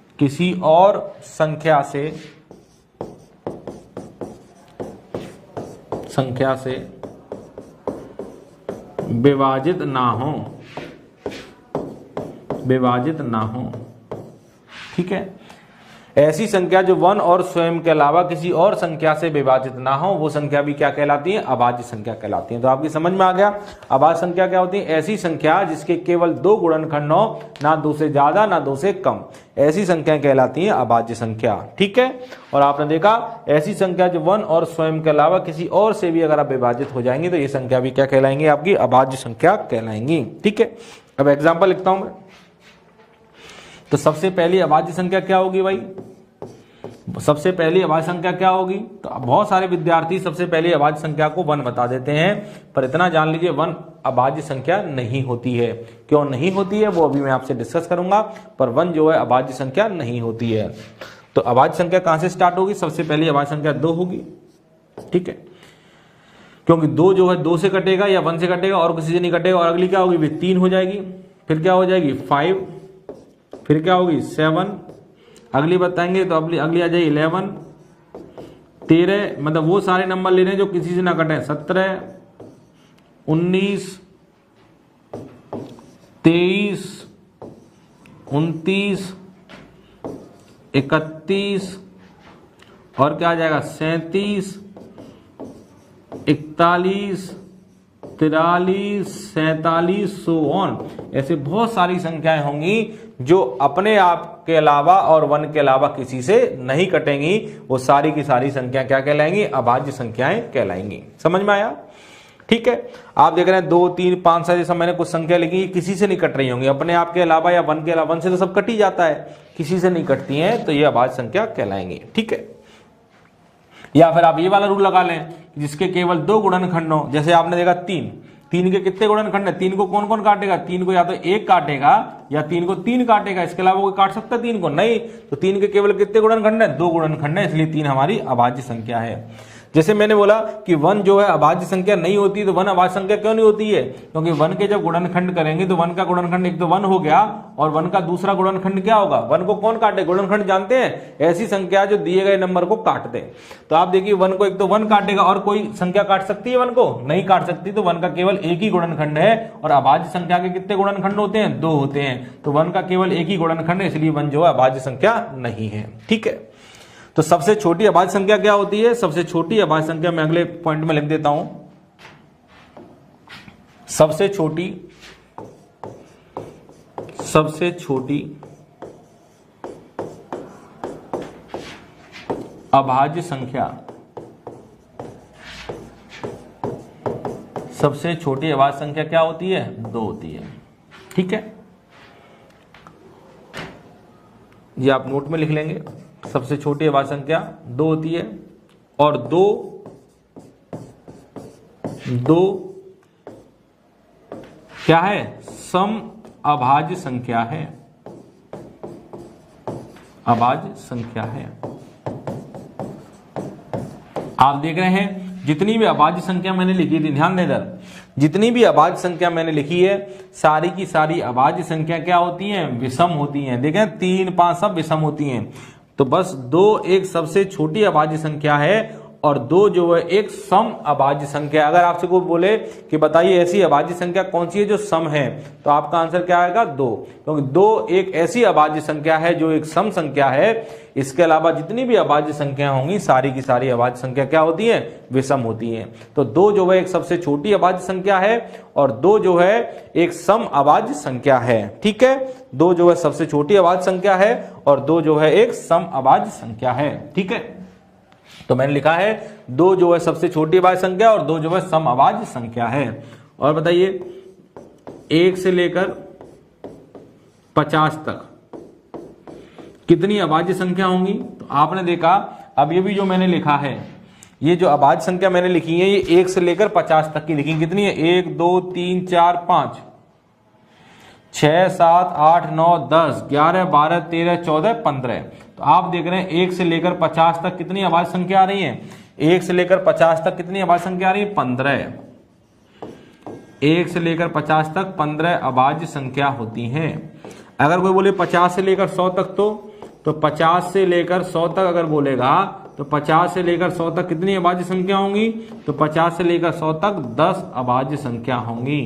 किसी और संख्या से विभाजित ना हो। ठीक है, ऐसी संख्या जो 1 और स्वयं के अलावा किसी और संख्या से विभाजित ना हो, वो संख्या भी क्या कहलाती है? अभाज्य संख्या कहलाती है। तो आपकी समझ में आ गया अभाज्य संख्या क्या होती है? ऐसी संख्या जिसके केवल 2 गुणनखंड हो, ना 2 से ज्यादा ना 2 से कम, ऐसी संख्याएं कहलाती हैं अभाज्य संख्या। ठीक है, और आपने देखा ऐसी संख्या जो 1 और स्वयं के अलावा किसी और से भी अगर आप विभाजित हो जाएंगे तो ये संख्या भी क्या कहलाएंगी? आपकी अभाज्य संख्या कहलाएंगी। ठीक है, अब एग्जाम्पल लिखता हूं मैं। तो सबसे पहली अभाज्य संख्या क्या होगी भाई? सबसे पहली अभाज्य संख्या क्या होगी? तो बहुत सारे विद्यार्थी सबसे पहली अभाज्य संख्या को 1 बता देते हैं, पर इतना जान लीजिए 1 अभाज्य संख्या नहीं होती है। क्यों नहीं होती है वो अभी मैं आपसे डिस्कस करूंगा, पर 1 जो है अभाज्य संख्या नहीं होती है। तो अभाज्य संख्या कहां से स्टार्ट होगी? सबसे पहली अभाज्य संख्या 2 होगी। ठीक है, क्योंकि 2 जो है 2 से कटेगा या 1 से कटेगा और किसी से नहीं कटेगा। और अगली क्या होगी? 3 हो जाएगी। फिर क्या हो जाएगी? 5। फिर क्या होगी? 7। अगली बताएंगे तो अगली आ जाएगी 11, 13। मतलब वो सारे नंबर ले रहे हैं जो किसी से ना कटे। 17, 19, 23, 29, 31 और क्या आ जाएगा? 37, 41, 43, 47 सो ऑन। ऐसे बहुत सारी संख्याएं होंगी जो अपने आप के अलावा और 1 के अलावा किसी से नहीं कटेंगी। वो सारी की सारी संख्या क्या कहलाएंगी? अभाज्य संख्याएं कहलाएंगी। समझ में आया? ठीक है, आप देख रहे हैं 2, 3, 5, 6 जैसा मैंने कुछ संख्या लिखी, किसी से नहीं कट रही होंगी, अपने आप के अलावा या 1 के अलावा। 1 से तो सब कट ही जाता है, किसी से नहीं कटती हैं, तो ये अभाज्य संख्या कहलाएंगी। ठीक है, या फिर आप ये वाला रूल लगा लें जिसके केवल 2 गुणनखंड हो। जैसे आपने देखा 3 के कितने गुणनखंड है? 3 को कौन कौन काटेगा? 3 को या तो 1 काटेगा या 3 को 3 काटेगा। इसके अलावा कोई काट सकता है 3 को? नहीं। तो 3 के केवल कितने गुणनखंड है? 2 गुणनखंड है, इसलिए 3 हमारी अभाज्य संख्या है। जैसे मैंने बोला कि 1 जो है अभाज्य संख्या नहीं होती, तो 1 अभाज्य संख्या क्यों नहीं होती है? क्योंकि 1 के जब गुणनखंड करेंगे तो 1 का गुणनखंड एक तो 1 हो गया, और 1 का दूसरा गुणनखंड क्या होगा? 1 को कौन काटे? गुणनखंड जानते हैं? ऐसी संख्या जो दिए गए नंबर को काट दे। तो आप देखिए 1 को एक तो 1 काटेगा, और कोई संख्या काट सकती है 1 को? नहीं काट सकती। तो 1 का केवल एक ही गुणनखंड है, और अभाज्य संख्या के कितने गुणनखंड होते हैं? 2 होते हैं। तो 1 का केवल एक ही गुणनखंड है, इसलिए 1 जो है अभाज्य संख्या नहीं है। ठीक है, तो सबसे छोटी अभाज्य संख्या क्या होती है? सबसे छोटी अभाज्य संख्या मैं अगले पॉइंट में लिख देता हूं। सबसे छोटी अभाज्य संख्या, सबसे छोटी अभाज्य संख्या क्या होती है? 2 होती है। ठीक है, ये आप नोट में लिख लेंगे। सबसे छोटी अभाज्य संख्या 2 होती है, और 2 क्या है? सम अभाज्य संख्या है। अभाज्य संख्या है। आप देख रहे हैं जितनी भी अभाज्य संख्या मैंने लिखी थी, ध्यान दें इधर, जितनी भी अभाज्य संख्या मैंने लिखी है, सारी की सारी अभाज्य संख्या क्या होती हैं? विषम होती हैं। देखें 3, 5 सब विषम होती हैं। तो बस 2 एक सबसे छोटी अभाज्य संख्या है, और 2 जो है एक सम अभाज्य संख्या। अगर आपसे कोई बोले कि बताइए ऐसी अभाज्य संख्या कौन सी है जो सम है, तो आपका आंसर क्या आएगा? 2, क्योंकि 2 एक ऐसी अभाज्य संख्या है जो एक सम संख्या है। इसके अलावा जितनी भी अभाज्य संख्या होंगी सारी की सारी अभाज्य संख्या क्या होती है? विषम होती हैं। तो 2 जो है एक सबसे छोटी अभाज्य संख्या है और 2 जो है एक सम अभाज्य संख्या है। ठीक है, 2 जो है सबसे छोटी अभाज्य संख्या है और 2 जो है एक सम अभाज्य संख्या है। ठीक है, तो मैंने लिखा है 2 जो है सबसे छोटी अभाज्य संख्या और 2 जो है सम अभाज्य संख्या है। और बताइए 1 से लेकर 50 तक कितनी अभाज्य संख्या होंगी? तो आपने देखा अब ये भी जो मैंने लिखा है, ये जो अभाज्य संख्या मैंने लिखी है ये 1 से लेकर 50 तक की लिखी। कितनी है? 1 2 3 4 5 6 7 8 9 10 11 12 13 14 15। तो आप देख रहे हैं 1 से लेकर 50 तक कितनी अभाज्य संख्या आ रही है? 1 से लेकर 50 तक कितनी अभाज्य संख्या आ रही है? 15। 1 से लेकर 50 तक 15 अभाज्य संख्या होती हैं। अगर कोई बोले 50 से लेकर 100 तक, तो 50 से लेकर 100 तक अगर बोलेगा तो 50 से लेकर 100 तक कितनी अभाज्य संख्या होंगी? तो 50 से लेकर 100 तक 10 अभाज्य संख्या होंगी।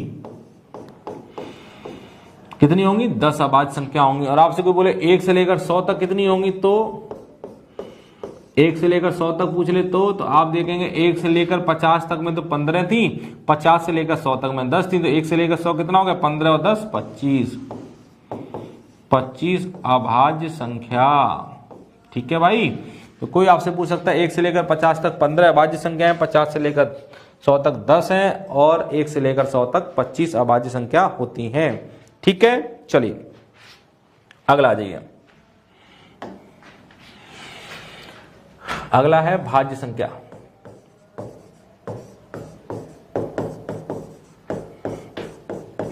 कितनी होंगी? 10 अभाज्य संख्या होंगी। और आपसे कोई बोले 1 से लेकर 100 तक कितनी होंगी, तो 1 से लेकर 100 तक पूछ ले तो आप देखेंगे 1 से लेकर 50 तक में तो 15 थी, 50 से लेकर 100 तक में 10 थी, तो 1 से लेकर 100 कितना हो गया? 15 और 10 25। 25 अभाज्य संख्या। ठीक है भाई, तो कोई आपसे पूछ सकता है 1 से लेकर 50 तक 15 अभाज्य संख्या है, 50 से लेकर 100 तक 10 है और 1 से लेकर 100 तक 25 अभाज्य संख्या होती हैं। ठीक है, चलिए अगला आ जाइए। अगला है भाज्य संख्या।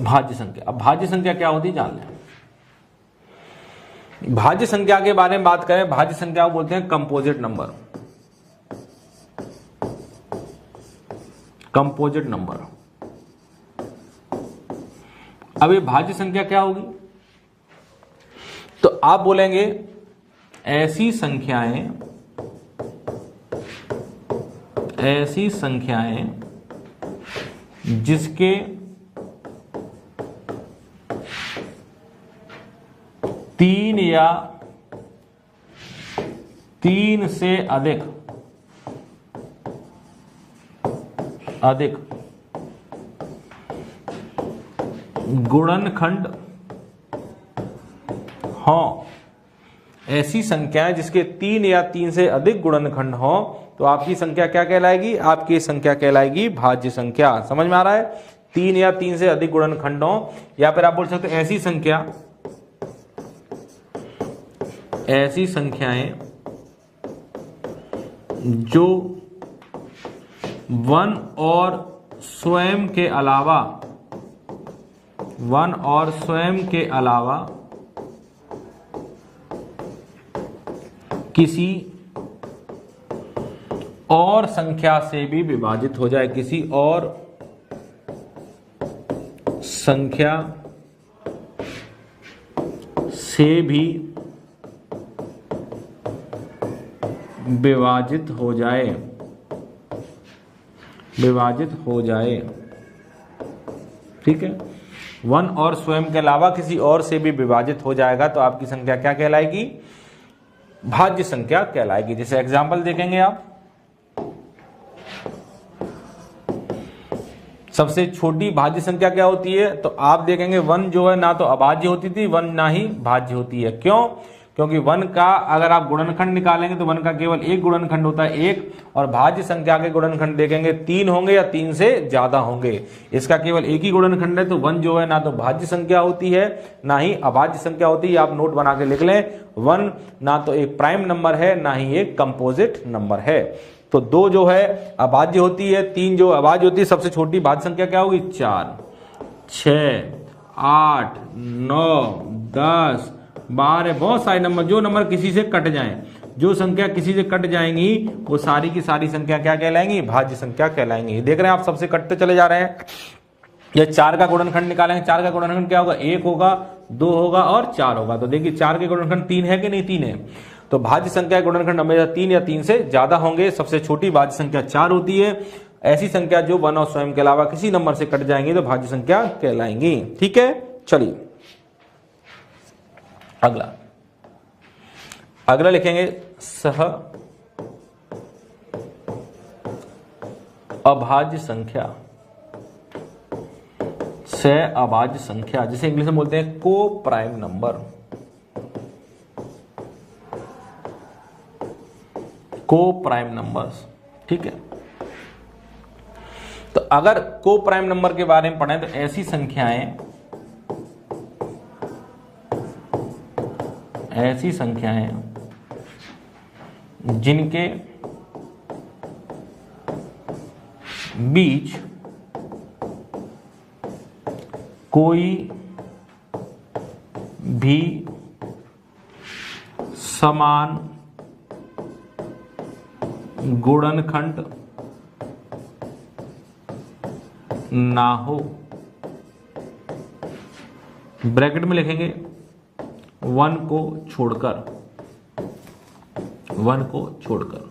भाज्य संख्या, अब भाज्य संख्या क्या होती है जान लें। भाज्य संख्या के बारे में बात करें, भाज्य संख्या को बोलते हैं कंपोजिट नंबर। Composite number. अब ये भाज्य संख्या क्या होगी? तो आप बोलेंगे ऐसी संख्याएं जिसके 3 या 3 से अधिक गुणनखंड हो। ऐसी संख्याएं जिसके 3 या 3 से अधिक गुणनखंड हो तो आपकी संख्या क्या कहलाएगी? आपकी संख्या कहलाएगी भाज्य संख्या। समझ में आ रहा है? 3 या 3 से अधिक गुणनखंड हो, या फिर आप बोल सकते हैं ऐसी संख्याएं जो 1 और स्वयं के अलावा किसी और संख्या से भी विभाजित हो जाए। किसी और संख्या से भी विभाजित हो जाए। ठीक है, 1 और स्वयं के अलावा किसी और से भी विभाजित हो जाएगा तो आपकी संख्या क्या कहलाएगी? भाज्य संख्या कहलाएगी। जैसे एग्जाम्पल देखेंगे आप, सबसे छोटी भाज्य संख्या क्या होती है? तो आप देखेंगे 1 जो है ना तो अभाज्य होती थी, 1 ना ही भाज्य होती है। क्यों? क्योंकि 1 का अगर आप गुणनखंड निकालेंगे तो 1 का केवल एक गुणनखंड होता है 1, और भाज्य संख्या के गुणनखंड देखेंगे 3 होंगे या 3 से ज्यादा होंगे। इसका केवल एक ही गुणनखंड है, तो 1 जो है ना तो भाज्य संख्या होती है ना ही अभाज्य संख्या होती है। आप नोट बना के लिख लें, 1 ना तो एक प्राइम नंबर है ना ही एक कंपोजिट नंबर है। तो 2 जो है अभाज्य होती है, 3 जो अभाज्य होती है। सबसे छोटी भाज्य संख्या क्या होगी? 4, 6, 8, 9, 10, 12, बहुत सारे नंबर। जो नंबर किसी से कट जाएं, जो संख्या किसी से कट जाएंगी वो सारी की सारी संख्या क्या कहलाएंगी? भाज्य संख्या कहलाएंगी। देख रहे हैं आप, सबसे कटते चले जा रहे हैं। ये 4 का गुणनखंड निकालेंगे, 4 का गुणनखंड क्या होगा? 1 होगा, 2 होगा और 4 होगा। तो देखिए 4 के गुणनखंड 3 है कि नहीं, 3 है। तो भाज्य संख्या के गुणनखंड हमेशा 3 या 3 से ज्यादा होंगे। सबसे छोटी भाज्य संख्या 4 होती है। ऐसी संख्या जो 1 और स्वयं के अलावा किसी नंबर से कट जाएंगी तो भाज्य संख्या कहलाएंगी। ठीक है, चलिए अगला लिखेंगे सह अभाज्य संख्या, सह अभाज्य संख्या जिसे इंग्लिश में बोलते हैं को प्राइम नंबर। को प्राइम नंबर्स, ठीक है। तो अगर को प्राइम नंबर के बारे में पढ़ें तो ऐसी संख्याएं जिनके बीच कोई भी समान गुणनखंड ना हो। ब्रैकेट में लिखेंगे 1 को छोड़कर, 1 को छोड़कर,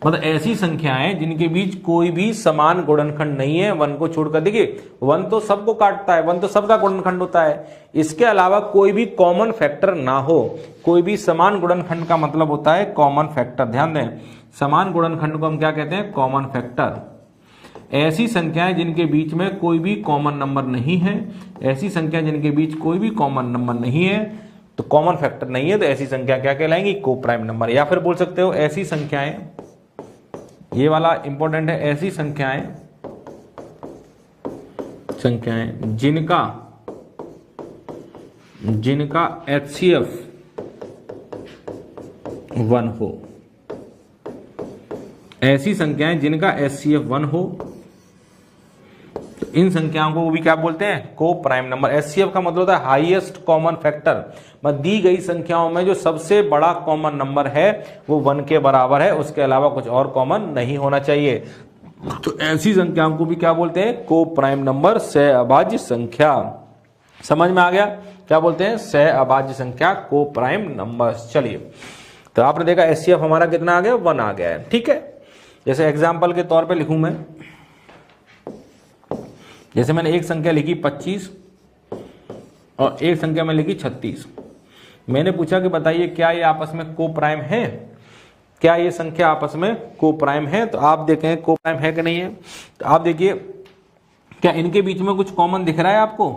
मतलब ऐसी संख्याएं जिनके बीच कोई भी समान गुणनखंड नहीं है। 1 को छोड़कर, देखिए 1 तो सबको काटता है, 1 तो सबका गुणनखंड होता है। इसके अलावा कोई भी कॉमन फैक्टर ना हो। कोई भी समान गुणनखंड का मतलब होता है कॉमन फैक्टर। ध्यान दें, समान गुणनखंड को हम क्या कहते हैं, कॉमन फैक्टर। ऐसी संख्याएं जिनके बीच में कोई भी कॉमन नंबर नहीं है, ऐसी संख्या जिनके बीच कोई भी कॉमन नंबर नहीं है, तो कॉमन फैक्टर नहीं है, तो ऐसी संख्या क्या कहलाएंगी, को प्राइम नंबर। या फिर बोल सकते हो ऐसी संख्याएं, ये वाला इंपॉर्टेंट है, ऐसी संख्याएं जिनका HCF 1 हो। ऐसी संख्याएं जिनका HCF 1 हो, तो इन संख्याओं को वो भी क्या बोलते हैं, को प्राइम नंबर। HCF का मतलब होता है हाईएस्ट कॉमन फैक्टर। मतलब दी गई संख्याओं में जो सबसे बड़ा कॉमन नंबर है वो 1 के बराबर है, उसके अलावा कुछ और कॉमन नहीं होना चाहिए। तो ऐसी संख्याओं को भी क्या बोलते हैं, को प्राइम नंबर, सह अभाज्य संख्या। समझ में आ गया, क्या बोलते हैं, सह अभाज्य संख्या, को प्राइम नंबर। चलिए, तो आपने देखा HCF हमारा कितना आ गया, 1 आ गया है। ठीक है, जैसे एग्जाम्पल के तौर पे लिखूं मैं, जैसे मैंने एक संख्या लिखी 25 और एक संख्या में लिखी 36। मैंने पूछा कि बताइए क्या ये आपस में को प्राइम है, क्या ये संख्या आपस में को प्राइम है। तो आप देखें को प्राइम है कि नहीं है। तो आप देखिए क्या इनके बीच में कुछ कॉमन दिख रहा है आपको,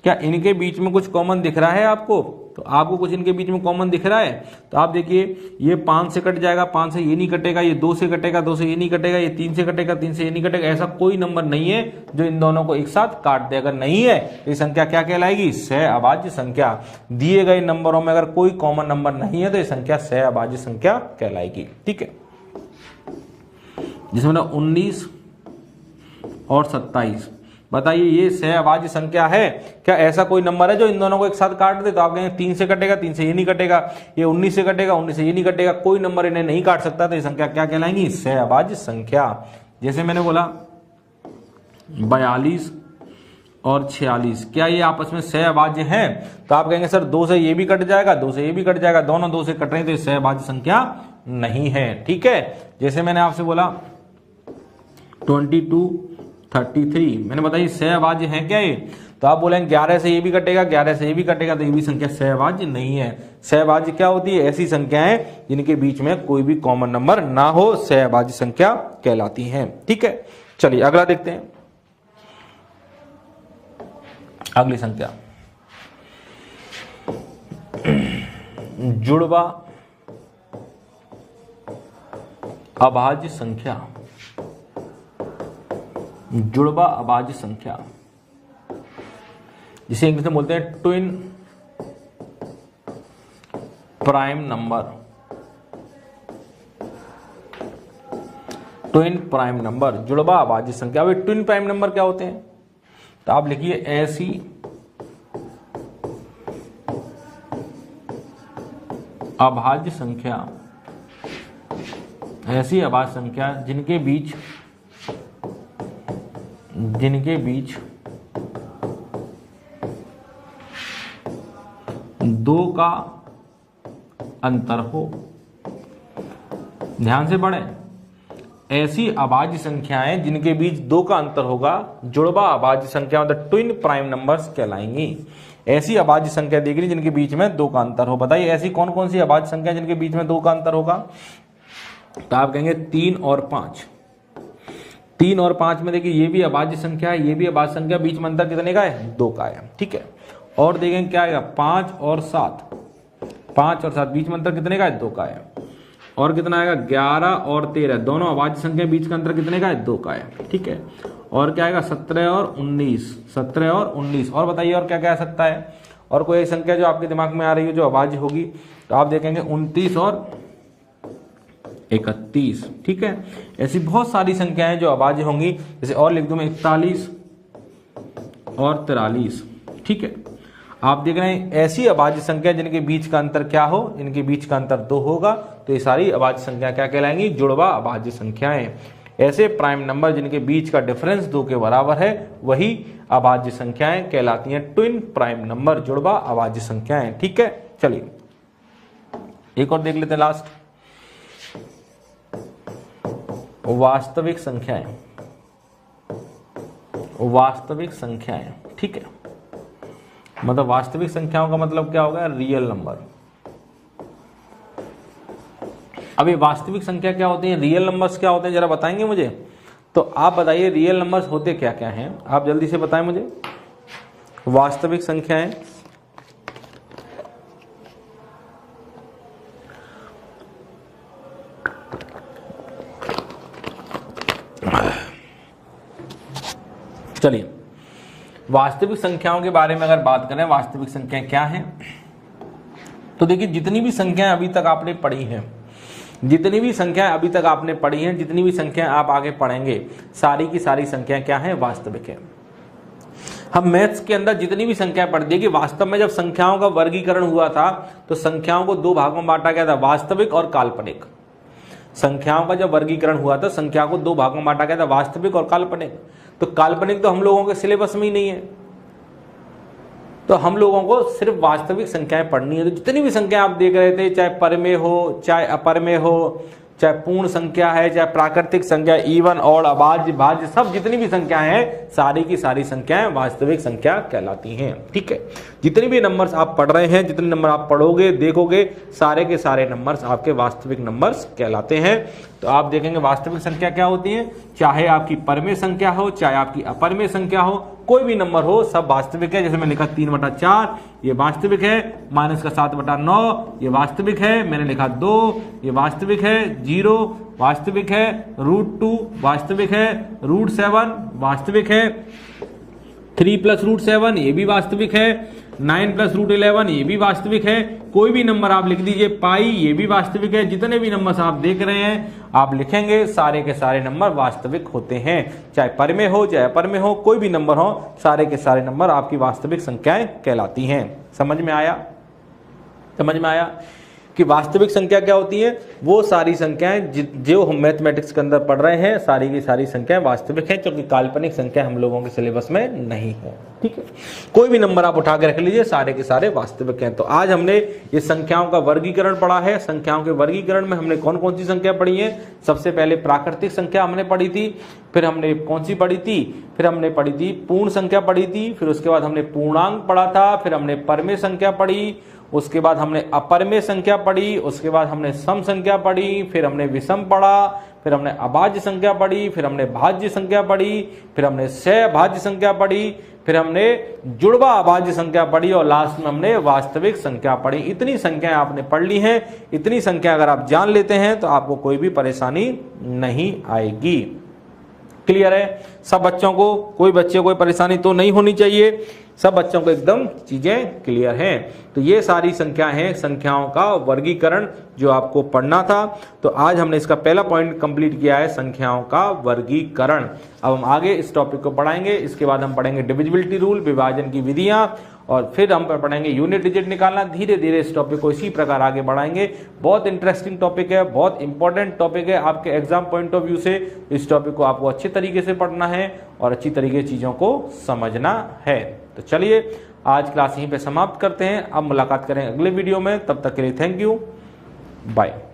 क्या इनके बीच में कुछ कॉमन दिख रहा है आपको। तो आपको कुछ इनके बीच में कॉमन दिख रहा है। तो आप देखिए ये 5 से कट जाएगा, 5 से ये नहीं कटेगा, ये 2 से कटेगा, 2 से ये नहीं कटेगा, ये 3 से कटेगा, 3 से ये नहीं कटेगा। ऐसा कोई नंबर नहीं है जो इन दोनों को एक साथ काट दे। अगर नहीं है तो ये संख्या क्या कहलाएगी, सह अभाज्य संख्या। दिए गए नंबरों में अगर कोई कॉमन नंबर नहीं है तो ये संख्या सह अभाज्य संख्या कहलाएगी। ठीक है, जिसमें 19 और 27, बताइए ये सह अभाज्य संख्या है क्या, ऐसा कोई नंबर है जो इन दोनों को एक साथ काट दे। तो आप कहेंगे 3 से कटेगा, 3 से ये नहीं कटेगा, ये 19 से कटेगा, 19 से ये नहीं कटेगा, कोई नंबर इन्हें नहीं काट सकता। तो ये संख्या क्या कहलाएंगी, सह अभाज्य संख्या। जैसे मैंने बोला 42 और 46, क्या ये आपस में सह अभाज्य हैं। तो आप कहेंगे सर 2 से ये भी कट जाएगा, 2 से ये भी कट जाएगा, दोनों 2 से कट रहे हैं, तो ये सह अभाज्य संख्या नहीं है। ठीक है, जैसे मैंने आपसे बोला 22 33, मैंने बताइए सह अभाज्य है क्या ये। तो आप बोलेंगे 11 से ये भी कटेगा, 11 से ये भी कटेगा, तो ये भी संख्या सह अभाज्य नहीं है। सह अभाज्य क्या होती है, ऐसी संख्याएं जिनके बीच में कोई भी कॉमन नंबर ना हो, सह अभाज्य संख्या कहलाती हैं। ठीक है, चलिए अगला देखते हैं। अगली संख्या जुड़वा अभाज्य संख्या, जुड़वा अभाज्य संख्या जिसे इंग्लिश में बोलते हैं twin prime number. Twin prime number, जुड़वा अभाज्य संख्या। अब ट्विन प्राइम नंबर क्या होते हैं, तो आप लिखिए ऐसी अभाज्य संख्या, ऐसी अभाज्य संख्या जिनके बीच 2 का अंतर हो। ध्यान से पढ़ें, ऐसी अभाज्य संख्याएं जिनके बीच 2 का अंतर होगा जुड़वा अभाज्य संख्या मतलब ट्विन प्राइम नंबर्स कहलाएंगी। ऐसी अभाज्य संख्या देख ली जिनके बीच में 2 का अंतर हो। बताइए ऐसी कौन कौन सी अभाज्य संख्या जिनके बीच में 2 का अंतर होगा? तो आप कहेंगे 3 और 5। 3 और 5 में देखिए ये भी अभाज्य संख्या है, ये भी अभाज्य संख्या, बीच में अंतर कितने का है? 2 का है। ठीक है, और देखेंगे क्या आएगा? 5 और 7। 5 और 7 बीच में अंतर कितने का है? 2 का है। और कितना आएगा? 11 और 13, दोनों अभाज्य संख्या बीच का अंतर कितने का है? 2 का है। ठीक है, और क्या आएगा? 17 और 19। 17 और 19। और बताइए और क्या क्या आ सकता है? और कोई एक संख्या जो आपके दिमाग में आ रही है जो अभाज्य होगी, तो आप देखेंगे 29 और 31। ठीक है, ऐसी बहुत सारी संख्याएं जो अभाज्य होंगी। जैसे और लिख दूं मैं 41 और 43। ठीक है, आप देख रहे हैं ऐसी अभाज्य संख्या जिनके बीच का अंतर क्या हो? इनके बीच का अंतर 2 होगा, तो ये सारी अभाज्य संख्या क्या कहलाएंगी? जुड़वा अभाज्य संख्याएं। ऐसे प्राइम नंबर जिनके बीच का डिफरेंस 2 के बराबर है वही अभाज्य संख्याएं कहलाती हैं ट्विन प्राइम नंबर, जुड़वा अभाज्य संख्याएं। ठीक है, चलिए एक और देख लेते हैं लास्ट, वास्तविक संख्याएं। वास्तविक संख्याएं, ठीक है, मतलब वास्तविक संख्याओं का मतलब क्या होगा? Real number. अभी वास्तविक संख्या क्या होती है, रियल नंबर्स क्या होते हैं, जरा बताएंगे मुझे? तो आप बताइए रियल नंबर्स होते क्या क्या हैं, आप जल्दी से बताएं मुझे। वास्तविक संख्याएं चलिए वास्तविक संख्याओं के बारे में अगर बात करें, वास्तविक संख्याएं क्या हैं, तो देखिए जितनी भी संख्याएं अभी तक आपने पढ़ी हैं, जितनी भी संख्याएं अभी तक आपने पढ़ी हैं, जितनी भी संख्याएं आप आगे पढ़ेंगे, सारी की सारी संख्याएं क्या हैं? वास्तविक है। हम मैथ्स के अंदर जितनी भी संख्याएं पढ़ दी कि वास्तव में जब संख्याओं का वर्गीकरण हुआ था तो संख्याओं को 2 भागों में बांटा गया था, वास्तविक और काल्पनिक। संख्याओं का जब वर्गीकरण हुआ था संख्या को 2 भागों में बांटा गया था, वास्तविक और काल्पनिक। तो काल्पनिक तो हम लोगों के सिलेबस में ही नहीं है, तो हम लोगों को सिर्फ वास्तविक संख्याएं पढ़नी है। तो जितनी भी संख्या आप देख रहे थे, चाहे परमेय हो, चाहे अपरमेय हो, चाहे पूर्ण संख्या है, चाहे प्राकृतिक संख्या, इवन और अभाज्य भाज्य, सब जितनी भी संख्याएं हैं सारी की सारी संख्याएं वास्तविक संख्या कहलाती हैं। ठीक है, जितने भी नंबर्स आप पढ़ रहे हैं, जितने नंबर आप पढ़ोगे देखोगे, सारे के सारे नंबर्स आपके वास्तविक नंबर्स कहलाते हैं। तो आप देखेंगे वास्तविक संख्या क्या होती है, चाहे आपकी परमेय संख्या हो, चाहे आपकी अपरमेय संख्या हो, कोई भी नंबर हो, सब वास्तविक है। जैसे मैं लिखा 3/4 ये वास्तविक है, माइनस का 7/9 ये वास्तविक है, मैंने लिखा 2 ये वास्तविक है, 0 वास्तविक है, √2 वास्तविक है, √7 वास्तविक है, 3 + √7 ये भी वास्तविक है, 9 + √11 ये भी वास्तविक है। कोई भी नंबर आप लिख दीजिए, पाई ये भी वास्तविक है। जितने भी नंबर्स आप देख रहे हैं आप लिखेंगे, सारे के सारे नंबर वास्तविक होते हैं, चाहे परमेय हो चाहे अपरमेय हो, कोई भी नंबर हो, सारे के सारे नंबर आपकी वास्तविक संख्याएं कहलाती हैं। समझ में आया? समझ में आया कि वास्तविक संख्या क्या होती है? वो सारी संख्याएं जो हम मैथमेटिक्स के अंदर पढ़ रहे हैं, सारी की सारी संख्याएं वास्तविक हैं, क्योंकि काल्पनिक संख्या हम लोगों के सिलेबस में नहीं है। ठीक है, कोई भी नंबर आप उठा के रख लीजिए, सारे के सारे वास्तविक हैं। तो आज हमने ये संख्याओं का वर्गीकरण पढ़ा है। संख्याओं के वर्गीकरण में हमने कौन कौन सी संख्या पढ़ी है? सबसे पहले प्राकृतिक संख्या हमने पढ़ी थी, फिर हमने कौन सी पढ़ी थी? फिर हमने पढ़ी थी पूर्ण संख्या पढ़ी थी, फिर उसके बाद हमने पूर्णांक पढ़ा था, फिर हमने परमेय संख्या पढ़ी, उसके बाद हमने अपरमेय संख्या पढ़ी, उसके बाद हमने सम संख्या पढ़ी, फिर हमने विषम पढ़ा, फिर हमने अभाज्य संख्या पढ़ी, फिर हमने भाज्य संख्या पढ़ी, फिर हमने सहभाज्य संख्या पढ़ी, फिर हमने जुड़वा अभाज्य संख्या पढ़ी और लास्ट में हमने वास्तविक संख्या पढ़ी। इतनी संख्याएं आपने पढ़ ली हैं। इतनी संख्या अगर आप जान लेते हैं तो आपको कोई भी परेशानी नहीं आएगी। क्लियर है? सब बच्चों को, कोई बच्चे को कोई परेशानी तो नहीं होनी चाहिए, सब बच्चों को एकदम चीजें क्लियर हैं। तो ये सारी संख्या हैं, संख्याओं का वर्गीकरण जो आपको पढ़ना था। तो आज हमने इसका पहला पॉइंट कंप्लीट किया है, संख्याओं का वर्गीकरण। अब हम आगे इस टॉपिक को पढ़ाएंगे। इसके बाद हम पढ़ेंगे डिविजिबिलिटी रूल, विभाजन की विधियां, और फिर हम पढ़ेंगे यूनिट डिजिट निकालना। धीरे धीरे इस टॉपिक को इसी प्रकार आगे बढ़ाएंगे। बहुत इंटरेस्टिंग टॉपिक है, बहुत इंपॉर्टेंट टॉपिक है आपके एग्जाम पॉइंट ऑफ व्यू से। इस टॉपिक को आपको अच्छे तरीके से पढ़ना है और अच्छी तरीके से चीजों को समझना है। तो चलिए आज क्लास यहीं पे समाप्त करते हैं। अब मुलाकात करें अगले वीडियो में, तब तक के लिए थैंक यू, बाय।